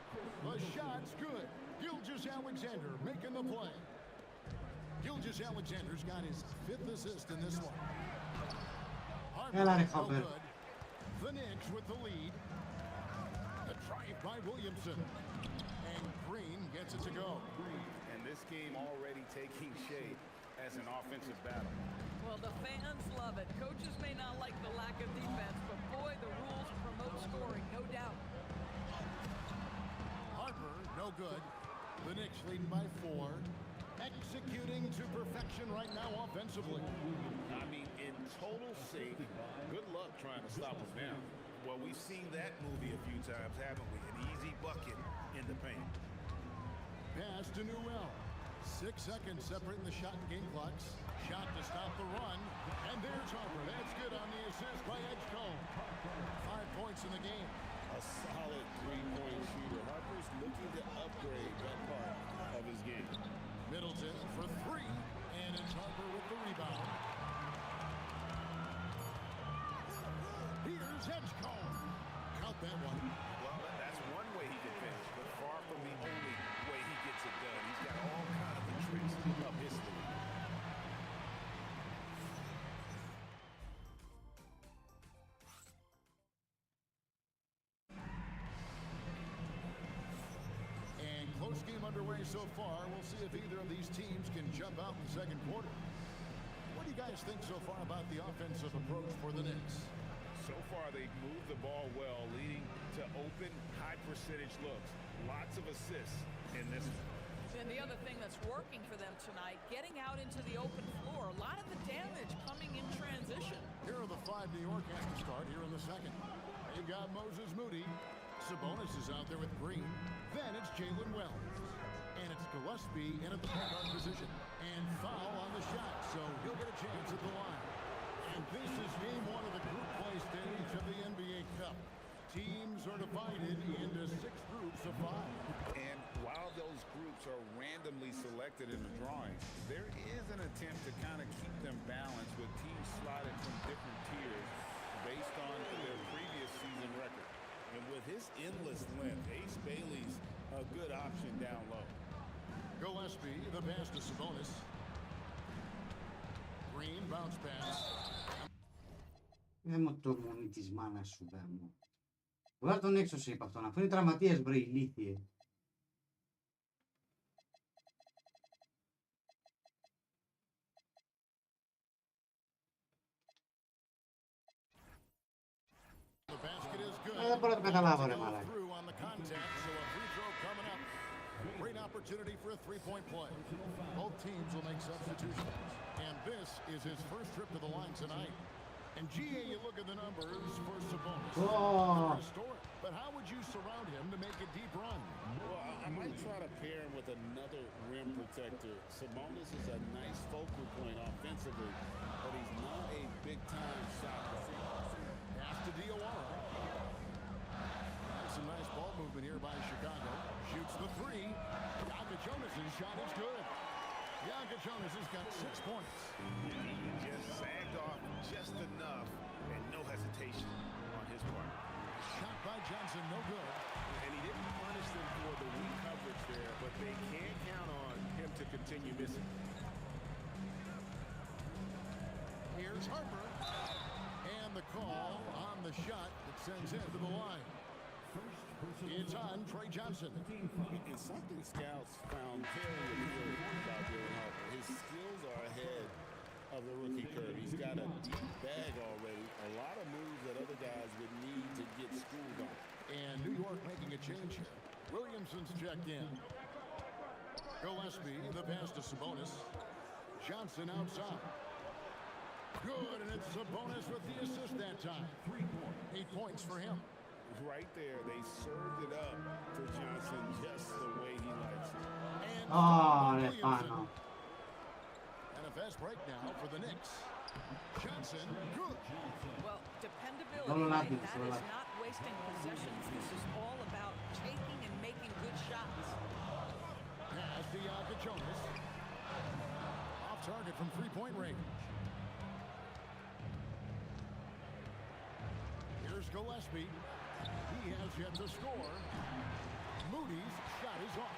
The shot's good. Gilgeous-Alexander making the play. Gilgeous-Alexander's got his 5th assist in this one. Harper, no good. The Knicks with the lead. The drive by Williamson. And Green gets it to go. And this game already taking shape as an offensive battle. Well, the fans love it. Coaches may not like the lack of defense, but boy, the rules promote scoring, no doubt. Harper, no good. The Knicks leading by 4. Executing to perfection right now offensively. I mean, in total sync. Good luck trying to stop us now. Well, we've seen that movie a few times, haven't we? An easy bucket in the paint. Pass to Newell. 6 seconds separating the shot and game clocks. Shot to stop the run. And there's Harper. That's good on the assist by Edgecombe. 5 points in the game. A solid three-point shooter. Harper's looking to upgrade that part of his game. Middleton for 3. And it's Harper with the rebound. Here's Edgecombe. Count that one. Well, that's one way he can finish, but far from the only way he gets it done. He's got all kinds of tricks up his sleeve. And close game underway so far. We'll see if either of these teams can jump out in the second quarter. What do you guys think so far about the offensive approach for the Knicks? So far, they've moved the ball well, leading to open, high-percentage looks. Lots of assists in this one. And the other thing that's working for them tonight, getting out into the open floor. A lot of the damage coming in transition. Here are the 5 New York has to start here in the second. You've got Moses Moody. Sabonis is out there with Green. Then it's Jalen Wells. And it's Gillespie in at the point guard position. And foul on the shot, so he'll get a chance at the line. And this is game 1 of the group play stage of the NBA Cup. Teams are divided into 6 groups of 5. And while those groups are randomly selected in the drawing, there is an attempt to kind of keep them balanced with teams slotted from different tiers based on their previous season record. And with his endless length, Ace Bailey's a good option down low. Gillespie, the pass to Sabonis. Green, bounce pass. Δεν μου το μονί της μάνας σου, δε μου. Βγάλ' τον έξω, σε είπα αυτόν. Αφού είναι τραυματίας, μπρε, ηλίθιε. Δεν μπορώ να το καταλάβω, ρε μαλάκα. Great opportunity for a three-point play. Both teams will make substitutions. And this is his first trip to the line tonight. And GA, you look at the numbers for Sabonis. Oh. But how would you surround him to make a deep run? Well, I might try to pair him with another rim protector. Sabonis is a nice focal point offensively, but he's not a big-time shot defender. Pass to Diawara. Some nice ball movement here by Chicago. Shoots the three. Yaka Jonas's shot is good. Yaka Jonas has got 6 points. He just sagged off just enough and no hesitation on his part. Shot by Johnson, no good. And he didn't punish them for the weak coverage there, but they can't count on him to continue missing. Here's Harper. And the call on the shot that sends him to the line. It's on Trey Johnson. And something scouts found very appealing about Dylan Harper. His skills are ahead of the rookie curve. He's got a deep bag already. A lot of moves that other guys would need to get schooled on. And New York making a change here. Williamson's checked in. Gillespie, the pass to Sabonis. Johnson outside. Good, and it's Sabonis with the assist that time. 8 points for him. Right there, they served it up to Johnson just the way he likes it. And Lefano. And a fast break now for the Knicks. Johnson, good. Well, dependability, Solo right? lápiz, That solo is lápiz. not wasting possessions. This is all about taking and making good shots. Pass to Jonas. Off target from three-point range. Here's Gillespie. He has yet to score. Moody's shot is off.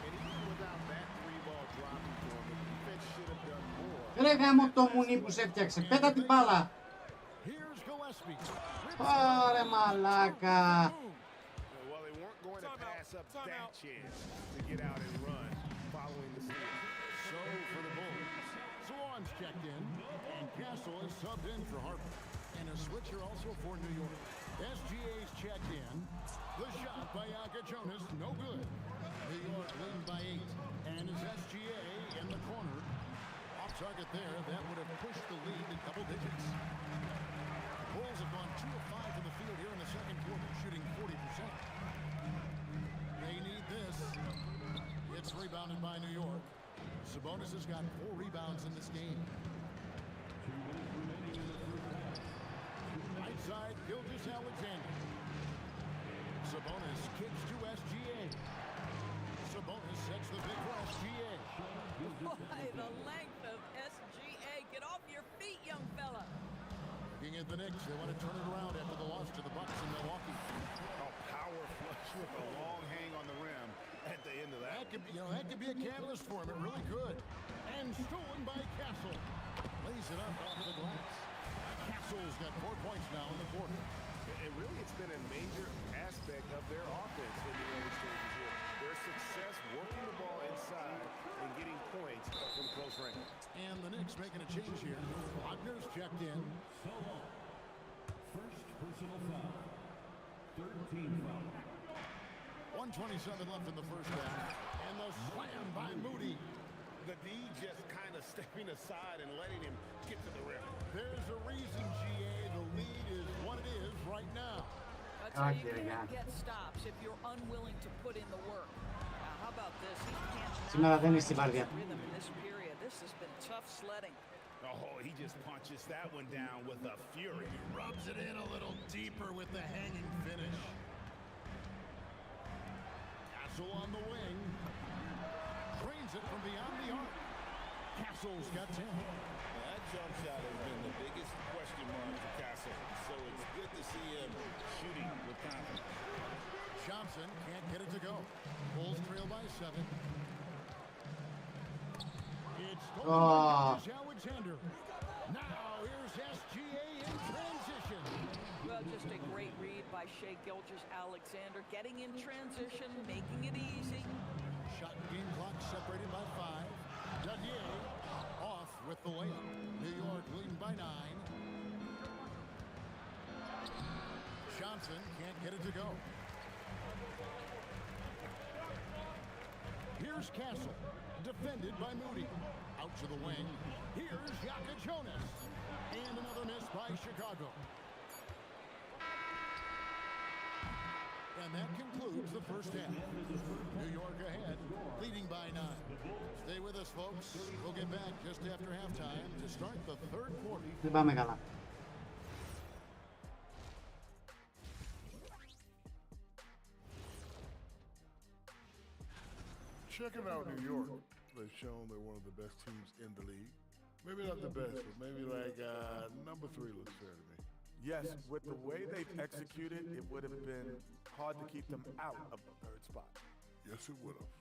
And even without that three-ball dropping for him, the defense should have done more. Ρε γάμο το μουνί που σε έφτιαξε. Πέτα την μπάλα. Here's Gillespie. Ωρε μαλάκα. Well, they weren't going to pass up that chance to get out and run following the steal. So for the Bulls, Swan's checked in, and Castle is subbed in for Harper. And a switcher also for New York. SGA's checked in. The shot by Jonas, no good. New York leading by 8. And is SGA in the corner. Off target there, that would have pushed the lead to double digits. The Bulls have gone 2 of 5 from the field here in the second quarter, shooting 40%. They need this. It's rebounded by New York. Sabonis has got 4 rebounds in this game. Right side, Gilgeous-Alexander. Sabonis kicks to SGA. Sabonis sets the pick for SGA. Boy, the length of SGA. Get off your feet, young fella. Looking at the Knicks, they want to turn it around after the loss to the Bucks in Milwaukee. A power flush with a long hang on the rim at the end of that. That could be a catalyst for him. It really could. And stolen by Castle. Lays it up off the glass. Castle's got 4 points now in the quarter. And really, it's been a major aspect of their offense in the early stages here. Their success working the ball inside and getting points from close range. And the Knicks making a change here. Wagner's checked in. First personal foul. 13 foul. 1:27 left in the first half. And the slam by Moody. The D just kind of stepping aside and letting him get to the rim. There's a reason, GA. The lead is what it is right now. That's how you can't get stops if you're unwilling to put in the work. Now, how about this? He can't Σήμερα δεν είναι στην βάρδια. rhythm in this period. This has been tough sledding. Oh, he just punches that one down with a fury. Rubs it in a little deeper with the hanging finish. Castle on the wing. Drains it from beyond the arc. Castle's got 10. That jump shot has been the biggest question mark for Castle, so it's good to see him shooting with confidence. Johnson can't get it to go. Bulls trail by 7. It's Alexander. Now here's SGA in transition. Well, just a great read by Shai Gilgeous-Alexander. Getting in transition, making it easy. Shot game clock separated by 5. Danier off with the layup. New York leading by 9. Johnson can't get it to go. Here's Castle, defended by Moody. Out to the wing. Here's Jonas. And another miss by Chicago. And that concludes the first half. New York ahead, leading by 9. Stay with us, folks. We'll get back just after halftime to start the third quarter. Δεν πάμε καλά. Checking out New York, they've shown they're one of the best teams in the league. Maybe not the best, but maybe like number 3 looks fair to me. Yes, with the way they've executed, it would have been hard to keep them out of the third spot. Yes, it would have.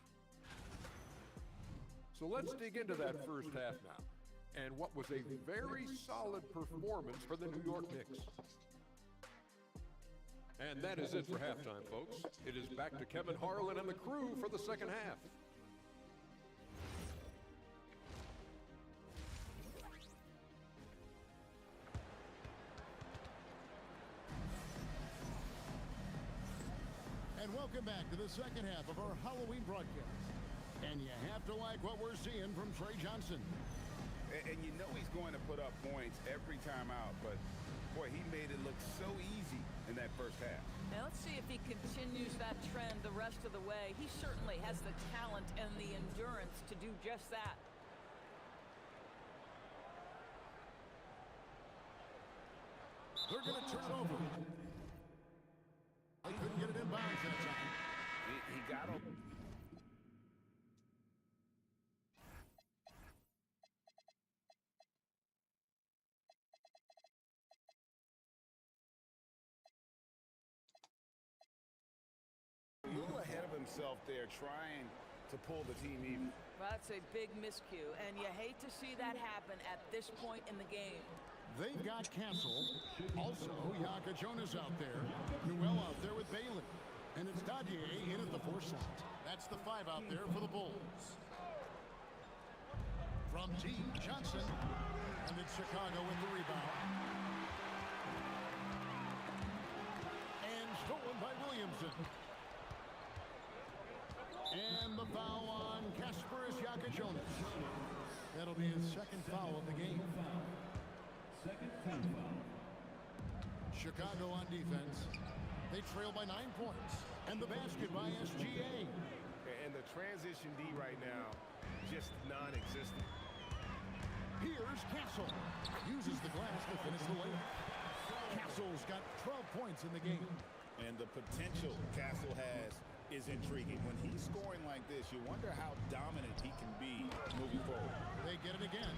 So let's dig into that first half now. and what was a very solid performance for the New York Knicks. And that is it for halftime, folks. It is back to Kevin Harlan and the crew for the second half. And welcome back to the second half of our Halloween broadcast. And you have to like what we're seeing from Trey Johnson. And you know he's going to put up points every time out, but boy, he made it look so easy in that first half. Now let's see if he continues that trend the rest of the way. He certainly has the talent and the endurance to do just that. They're going to turn it over. They couldn't get it in bounds that time. He got him. A little ahead of himself there, trying to pull the team even. Well, that's a big miscue, and you hate to see that happen at this point in the game. They've got Castle. Also, Yaka Jonas out there. Newell out there with Bailey. And it's Dadier in at the 4 slot. That's the 5 out there for the Bulls. From T. Johnson. And it's Chicago with the rebound. And stolen by Williamson. And the foul on Kasparis Yaka-Jonas. That'll be his second foul of the game. Second team foul. Chicago on defense. They trail by 9 points. And the basket by SGA. And the transition D right now, just non-existent. Here's Castle. Uses the glass to finish the layup. Castle's got 12 points in the game. And the potential Castle has is intriguing. When he's scoring like this, you wonder how dominant he can be moving forward. They get it again.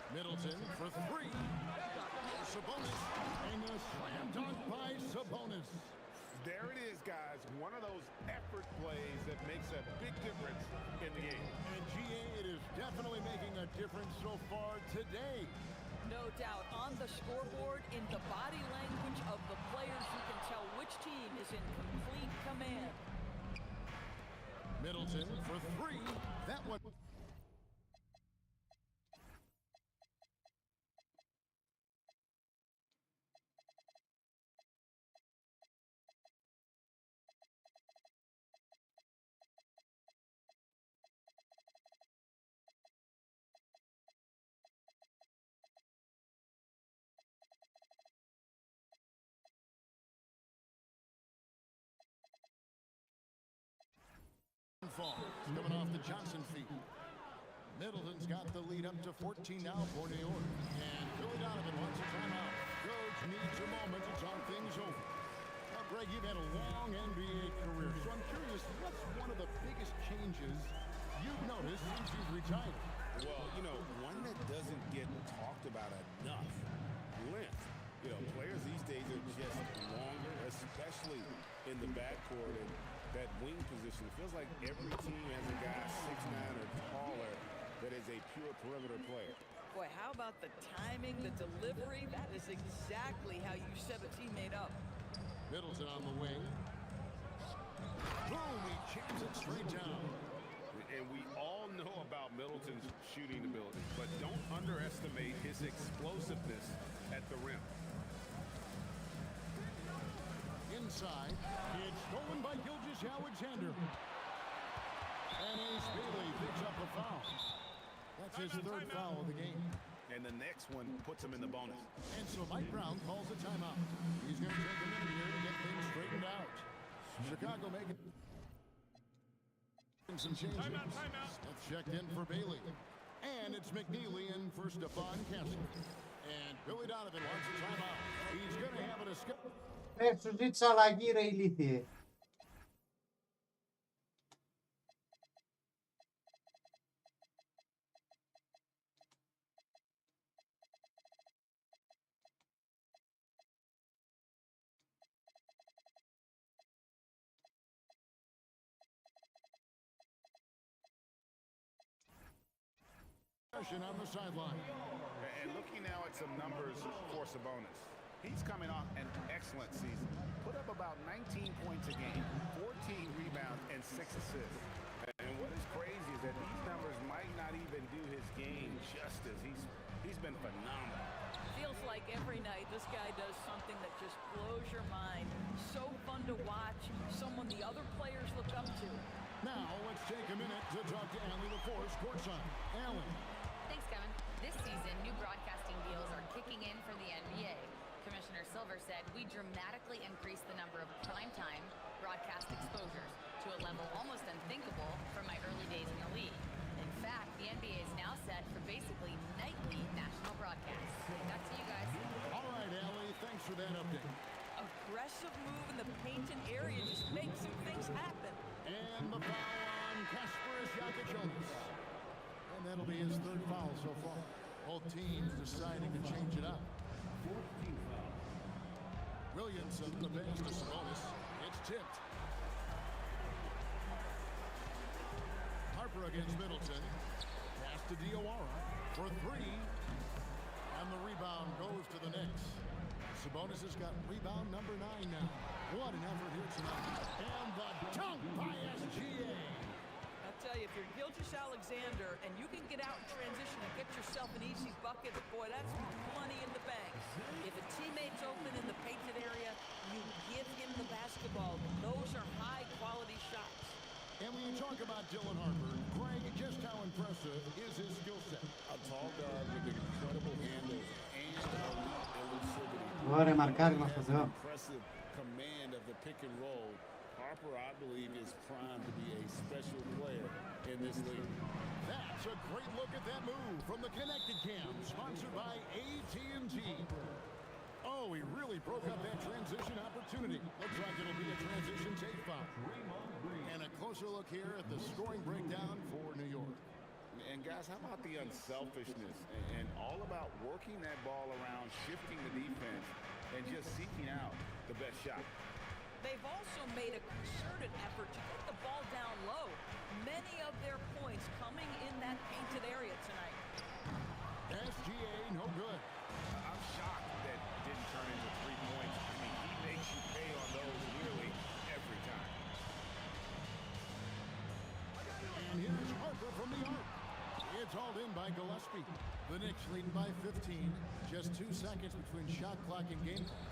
Middleton for 3. Sabonis. And a slam dunk by Sabonis. There it is, guys. One of those effort plays that makes a big difference in the game. And GA, it is definitely making a difference so far today. No doubt. On the scoreboard, in the body language of the players, you can tell which team is in complete command. Middleton for 3. That one. Coming off the Johnson feet. Middleton's got the lead up to 14 now for New York. And Billy Donovan wants a timeout. Coach needs a moment to talk things over. Now, Greg, you've had a long NBA career, so I'm curious, what's one of the biggest changes you've noticed since you've retired? Well, you know, one that doesn't get talked about enough, length. You know, players these days are just longer, especially in the backcourt and that wing position. It feels like every team has a guy 6'9" or taller that is a pure perimeter player. Boy, how about the timing, the delivery? That is exactly how you set a teammate up. Middleton on the wing. Boom, he jams it straight down. And we all know about Middleton's shooting ability, but don't underestimate his explosiveness at the rim. Inside, it's stolen by Gilgeous-Alexander. And Ace Bailey picks up a foul. That's his 3rd foul of the game. And the next one puts him in the bonus. And so Mike Brown calls a timeout. He's going to take a minute here to get things straightened out. Chicago making some changes. Timeout. That's checked in for Bailey. And it's McNeely in for Stephon Castle. And Billy Donovan wants a timeout. He's going to have a discussion. Σου ζήτησα αλλαγή ρε ηλίθιε. on the sideline. And looking now at some numbers for Sabonis. He's coming off an excellent season. Put up about 19 points a game, 14 rebounds, and 6 assists. And what is crazy is that these numbers might not even do his game justice. He's been phenomenal. Feels like every night this guy does something that just blows your mind. So fun to watch, someone the other players look up to. Now let's take a minute to talk to Allie LaForce courtside. Allie. Thanks, Kevin. This season, new broadcasting deals are kicking in for the NBA. Commissioner Silver said we dramatically increased the number of primetime broadcast exposures to a level almost unthinkable from my early days in the league. In fact, the NBA is now set for basically nightly national broadcasts. Back to you guys. All right, Allie, thanks for that update. Aggressive move in the painted area just makes some things happen. And the foul on Kasparas Jakubonis. And that'll be his third foul so far. Both teams deciding to change it up. 14 fouls. Williamson, the pass to Sabonis. It's tipped. Harper against Middleton. Pass to Diawara for 3. And the rebound goes to the Knicks. Sabonis has got rebound number 9 now. What an effort here tonight. And the dunk by SGA. I'll tell you, if you're Gilgeous-Alexander and you can get out in transition and get yourself an easy bucket, boy, that's money in the bank. If a teammate's open in the painted area, you give him the basketball. Those are high-quality shots. And when you talk about Dylan Harper, Greg, just how impressive is his skill set? A tall guard with incredible handles and elite elusivity. Ωραία, μαρκάρι μας το Θεό. Impressive command of the pick and roll. Harper, I believe, is primed to be a special player in this league. That's a great look at that move from the Connected Cam, sponsored by AT&T. Oh, he really broke up that transition opportunity. Looks like it'll be a transition take foul. And a closer look here at the scoring breakdown for New York. And guys, how about the unselfishness and all about working that ball around, shifting the defense, and just seeking out the best shot. They've also made a concerted effort to get the ball down low. Many of their points coming in that painted area tonight. SGA, no good. I'm shocked that didn't turn into 3 points. I mean, he makes you pay on those nearly every time. And here's Harper from the arc. It's hauled in by Gillespie. The Knicks leading by 15. Just 2 seconds between shot clock and game clock.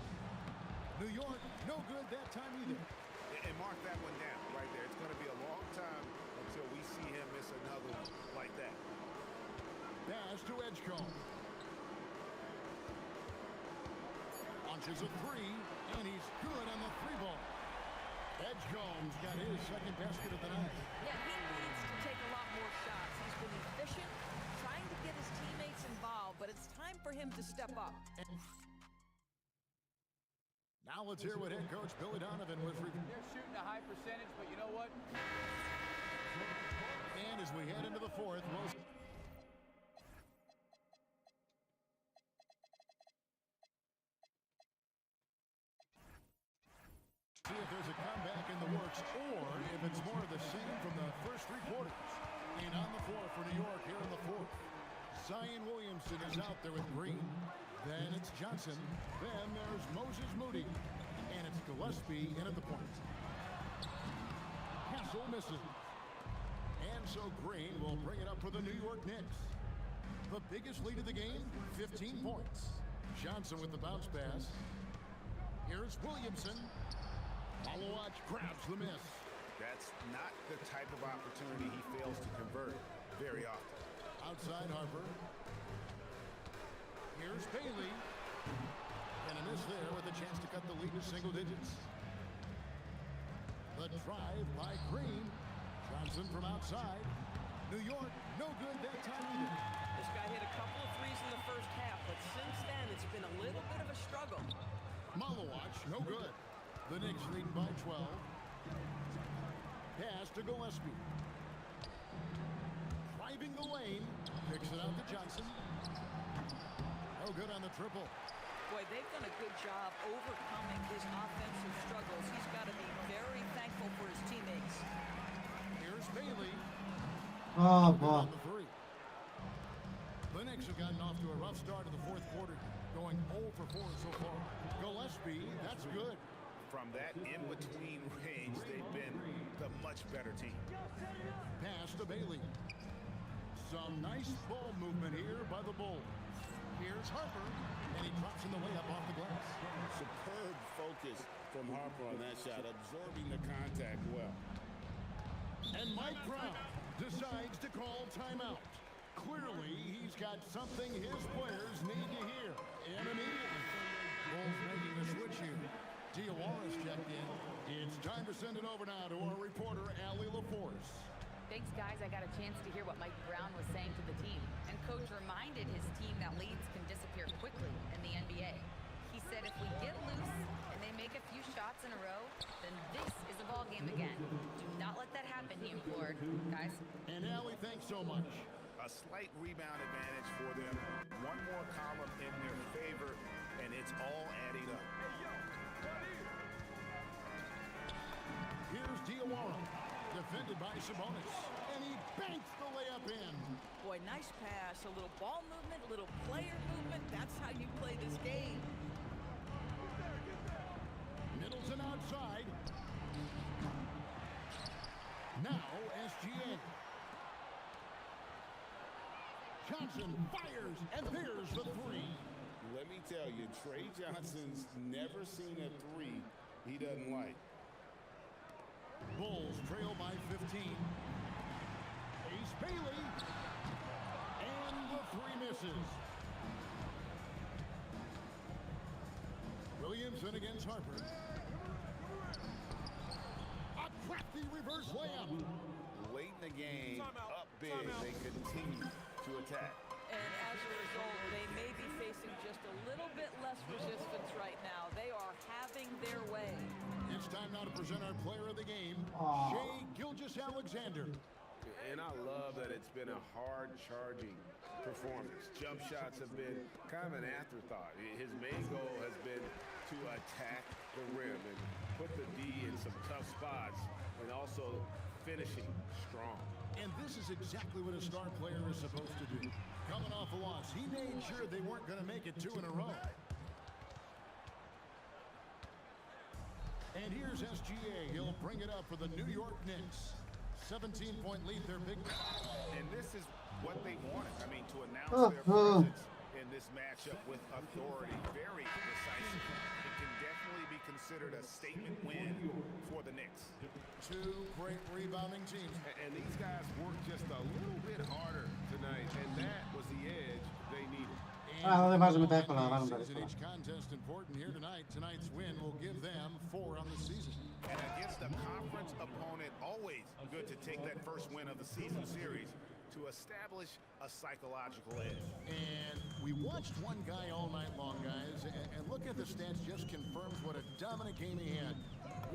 New York, no good that time either. And mark that one down right there. It's going to be a long time until we see him miss another one like that. Pass to Edgecombe. Launches a 3, and he's good on the 3 ball. Edgecombe's got his second basket of the night. Yeah, he needs to take a lot more shots. He's been efficient, trying to get his teammates involved, but it's time for him to step up. Now let's hear what head coach Billy Donovan was reviewing. They're shooting a high percentage, but you know what? And as we head into the fourth, we'll see if there's a comeback in the works or if it's more of the same from the first 3 quarters. And on the floor for New York here in the fourth. Zion Williamson is out there with Green. Then it's Johnson. Then there's Moses Moody. And it's Gillespie in at the point. Hassel misses. And so Green will bring it up for the New York Knicks. The biggest lead of the game, 15 points. Johnson with the bounce pass. Here's Williamson. Malawatch grabs the miss. That's not the type of opportunity he fails to convert very often. Outside Harper. Here's Bailey. And a miss there with a chance to cut the lead to single digits. The drive by Green. Johnson from outside. New York, no good that time either. This guy hit a couple of threes in the first half, but since then it's been a little bit of a struggle. Malawatch, no good. The Knicks leading by 12. Pass to Gillespie. Driving the lane. Picks it out to Johnson. No good on the triple. Boy, they've done a good job overcoming his offensive struggles. He's got to be very thankful for his teammates. Here's Bailey. Oh, boy. On the 3. start of the fourth quarter, going 0 for 4 so far. Gillespie, that's good. From that in-between range, they've been the much better team. Pass to Bailey. Some nice ball movement here by the Bulls. Here's Harper, and he drops in the layup off the glass. Superb focus from Harper on that shot, absorbing the contact well. And Mike Brown decides to call timeout. Clearly, he's got something his players need to hear. And immediately, Bulls making the switch here. Diawara's checked in. It's time to send it over now to our reporter, Allie LaForce. Thanks, guys. I got a chance to hear what Mike Brown was saying to the team. And Coach reminded his team that leads can disappear quickly in the NBA. He said if we get loose and they make a few shots in a row, then this is a ball game again. Do not let that happen, he implored. Guys. And Allie, thanks so much. A slight rebound advantage for them. One more column in their favor, and it's all adding up. Here's Diawara, defended by Sabonis, and he banks the layup in. Boy, nice pass. A little ball movement, a little player movement. That's how you play this game. Middleton outside. Now SGA. Johnson fires, and there's the three. Let me tell you, Trey Johnson's never seen a three he doesn't like. Bulls trail by 15. Ace Bailey. And the three misses. Williamson against Harper. A crafty reverse layup. Late in the game, up big, they continue to attack. And as a result, they may be facing just a little bit less resistance right now. They are having their way. It's time now to present our player of the game, Shai Gilgeous-Alexander. And I love that it's been a hard-charging performance. Jump shots have been kind of an afterthought. His main goal has been to attack the rim and put the D in some tough spots and also finishing strong. And this is exactly what a star player is supposed to do. Coming off a loss, he made sure they weren't going to make it 2 in a row. And here's SGA. He'll bring it up for the New York Knicks. 17-point lead, their big. And this is what they wanted. I mean, to announce their presence in this matchup with authority, very decisive. It can definitely be considered a statement win for the Knicks. Two great rebounding teams. And these guys worked just a little bit harder tonight, and that was the edge they needed. Δεν βάζουμε τα εύκολα, βάλουμε τα δύσκολα. Each contest important here tonight. Tonight's win will give them 4 on the season. And against a conference opponent, always good to take that first win of the season series to establish a psychological edge. And we watched one guy all night long, guys, and look at the stats just confirms what a dominant game he had.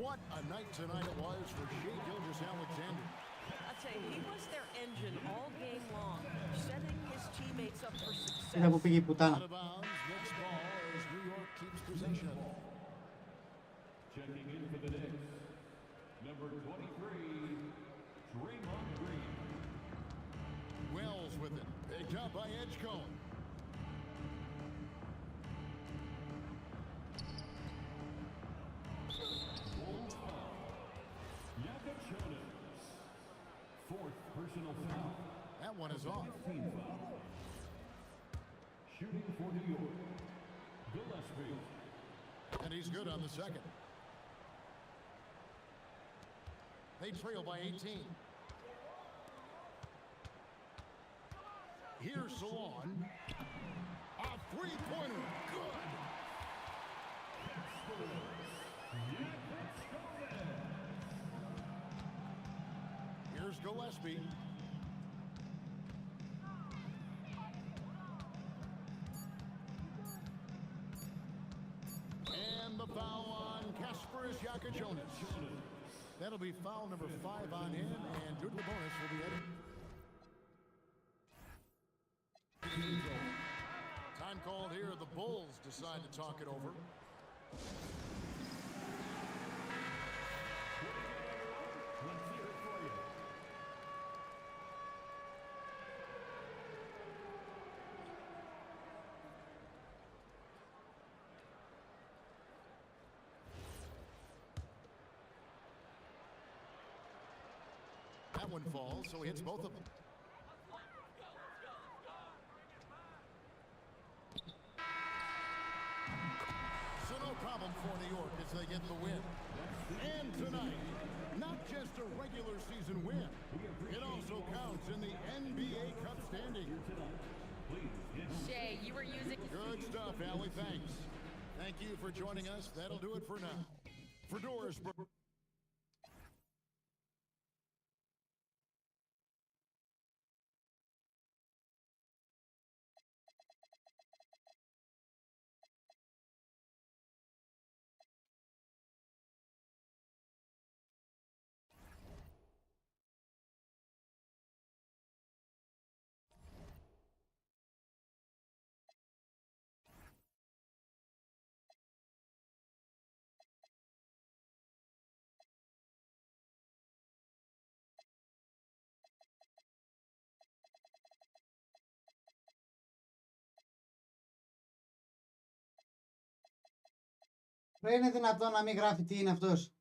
What a night tonight it was for Shai Gilgeous-Alexander. I'll tell you, he was their engine all game long, setting his teammates up for success. Είδα που πήγε η πουτάνα. Out of bounds, Knicks ball as New York keeps possession of it. Checking in for the Knicks, number 23, Draymond Green. Wells with it, picked up by Edgecombe. Bulls foul. Yakachonis. 4th personal foul. That one is off. 15 foul. Shooting for New York, Gillespie. And he's good on the second. They trail by 18. Here's Salon. A three-pointer. Good. Here's Gillespie. And the foul on Kasparis Yakachonis. That'll be foul number 5 on him, and due to the bonus will be added. Time called here. The Bulls decide to talk it over. Let's hear it for you. one falls, so he hits both of them. So no problem for New York as they get the win. And tonight, not just a regular season win, it also counts in the NBA Cup standings. Shay, you were using... Good stuff, Allie. Thanks. Thank you for joining us. That'll do it for now. For Dorisburg. Ρε είναι δυνατόν να μην γράφει τι είναι αυτός.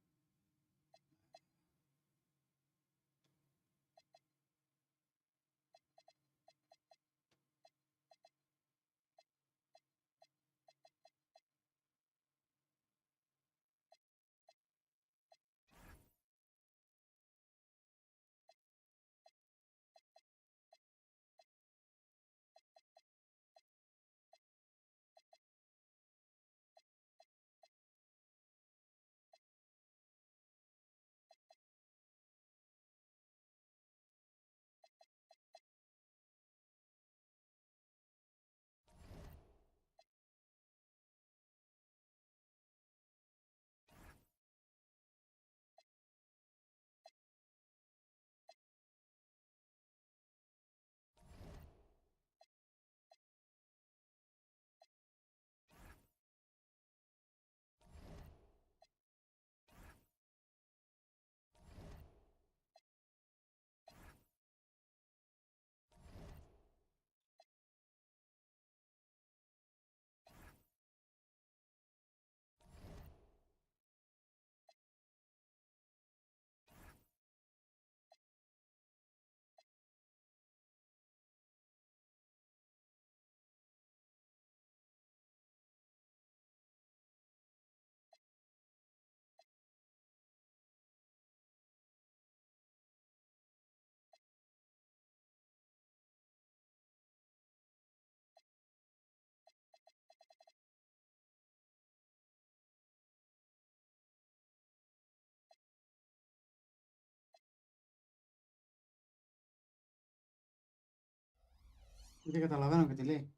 Δεν καταλαβαίνω και τι λέει.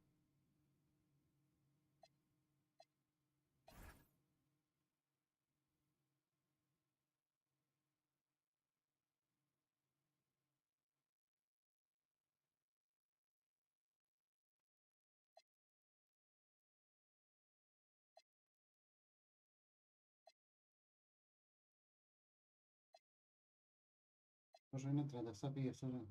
Πόσο είναι, 37 πήγε αυτό.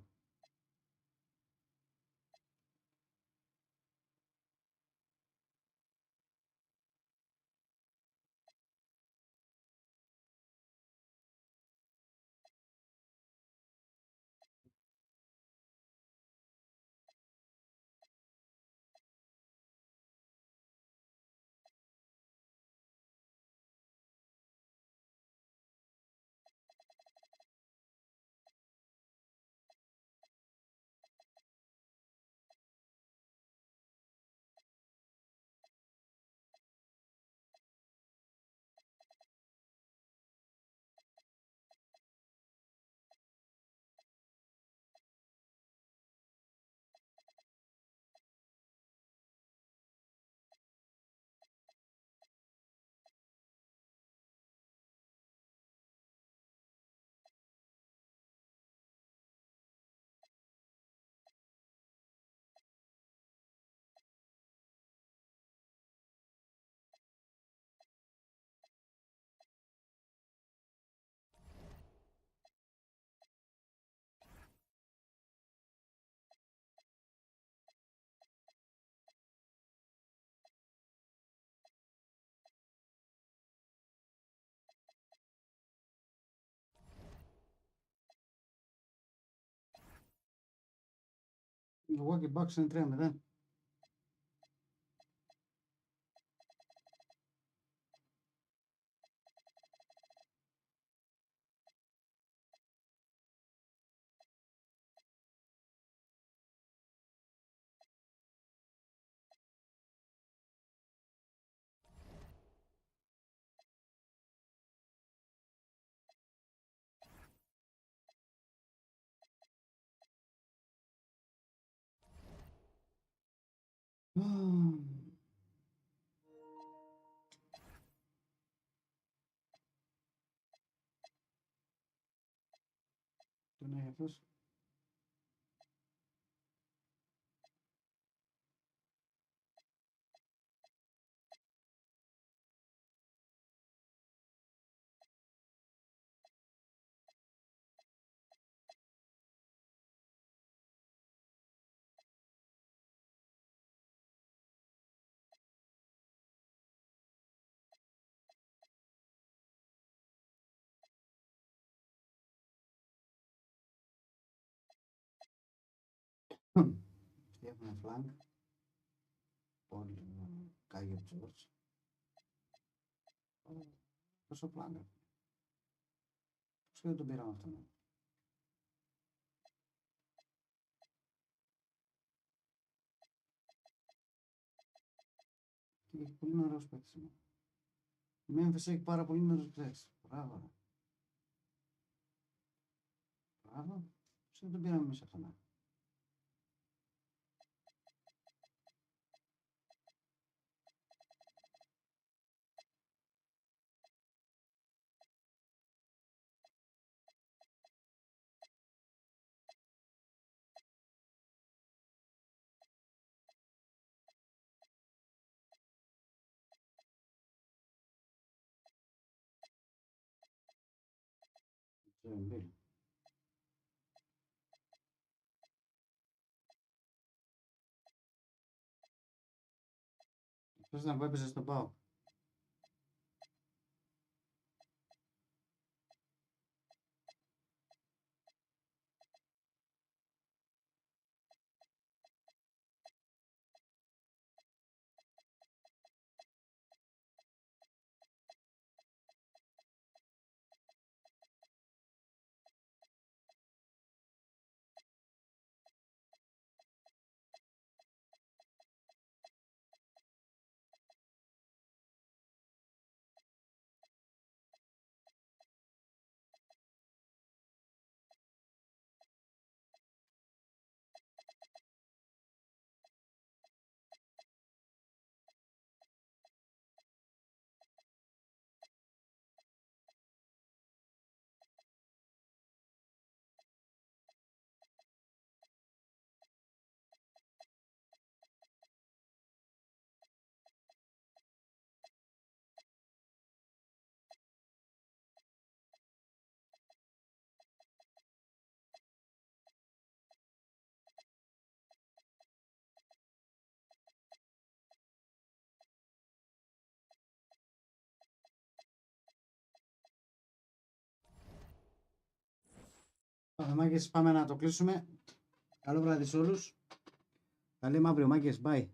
Εγώ και Bucks είναι 3-0. Τι είναι αυτός? Αυτοί έχουν φλάνγκ. Όλοι Κάγιο Τζόρτς. Πόσο φλάνγκ. Πώς και δεν τον πήραμε αυτό, ναι. Και έχει πολύ νερός παίκτης σήμερα. Η Memphis έχει πάρα πολύ νερός παίκτης. Μπράβο, ρε. Μπράβο. Πώς δεν τον πήραμε εμείς αυτό, ναι. Embiid. Αυτός να έπαιζε στο ΠΑΟΚ. Μάγκες, πάμε να το κλείσουμε. Καλό βράδυ σε όλους. Τα λέμε αύριο, μάγκες. Bye.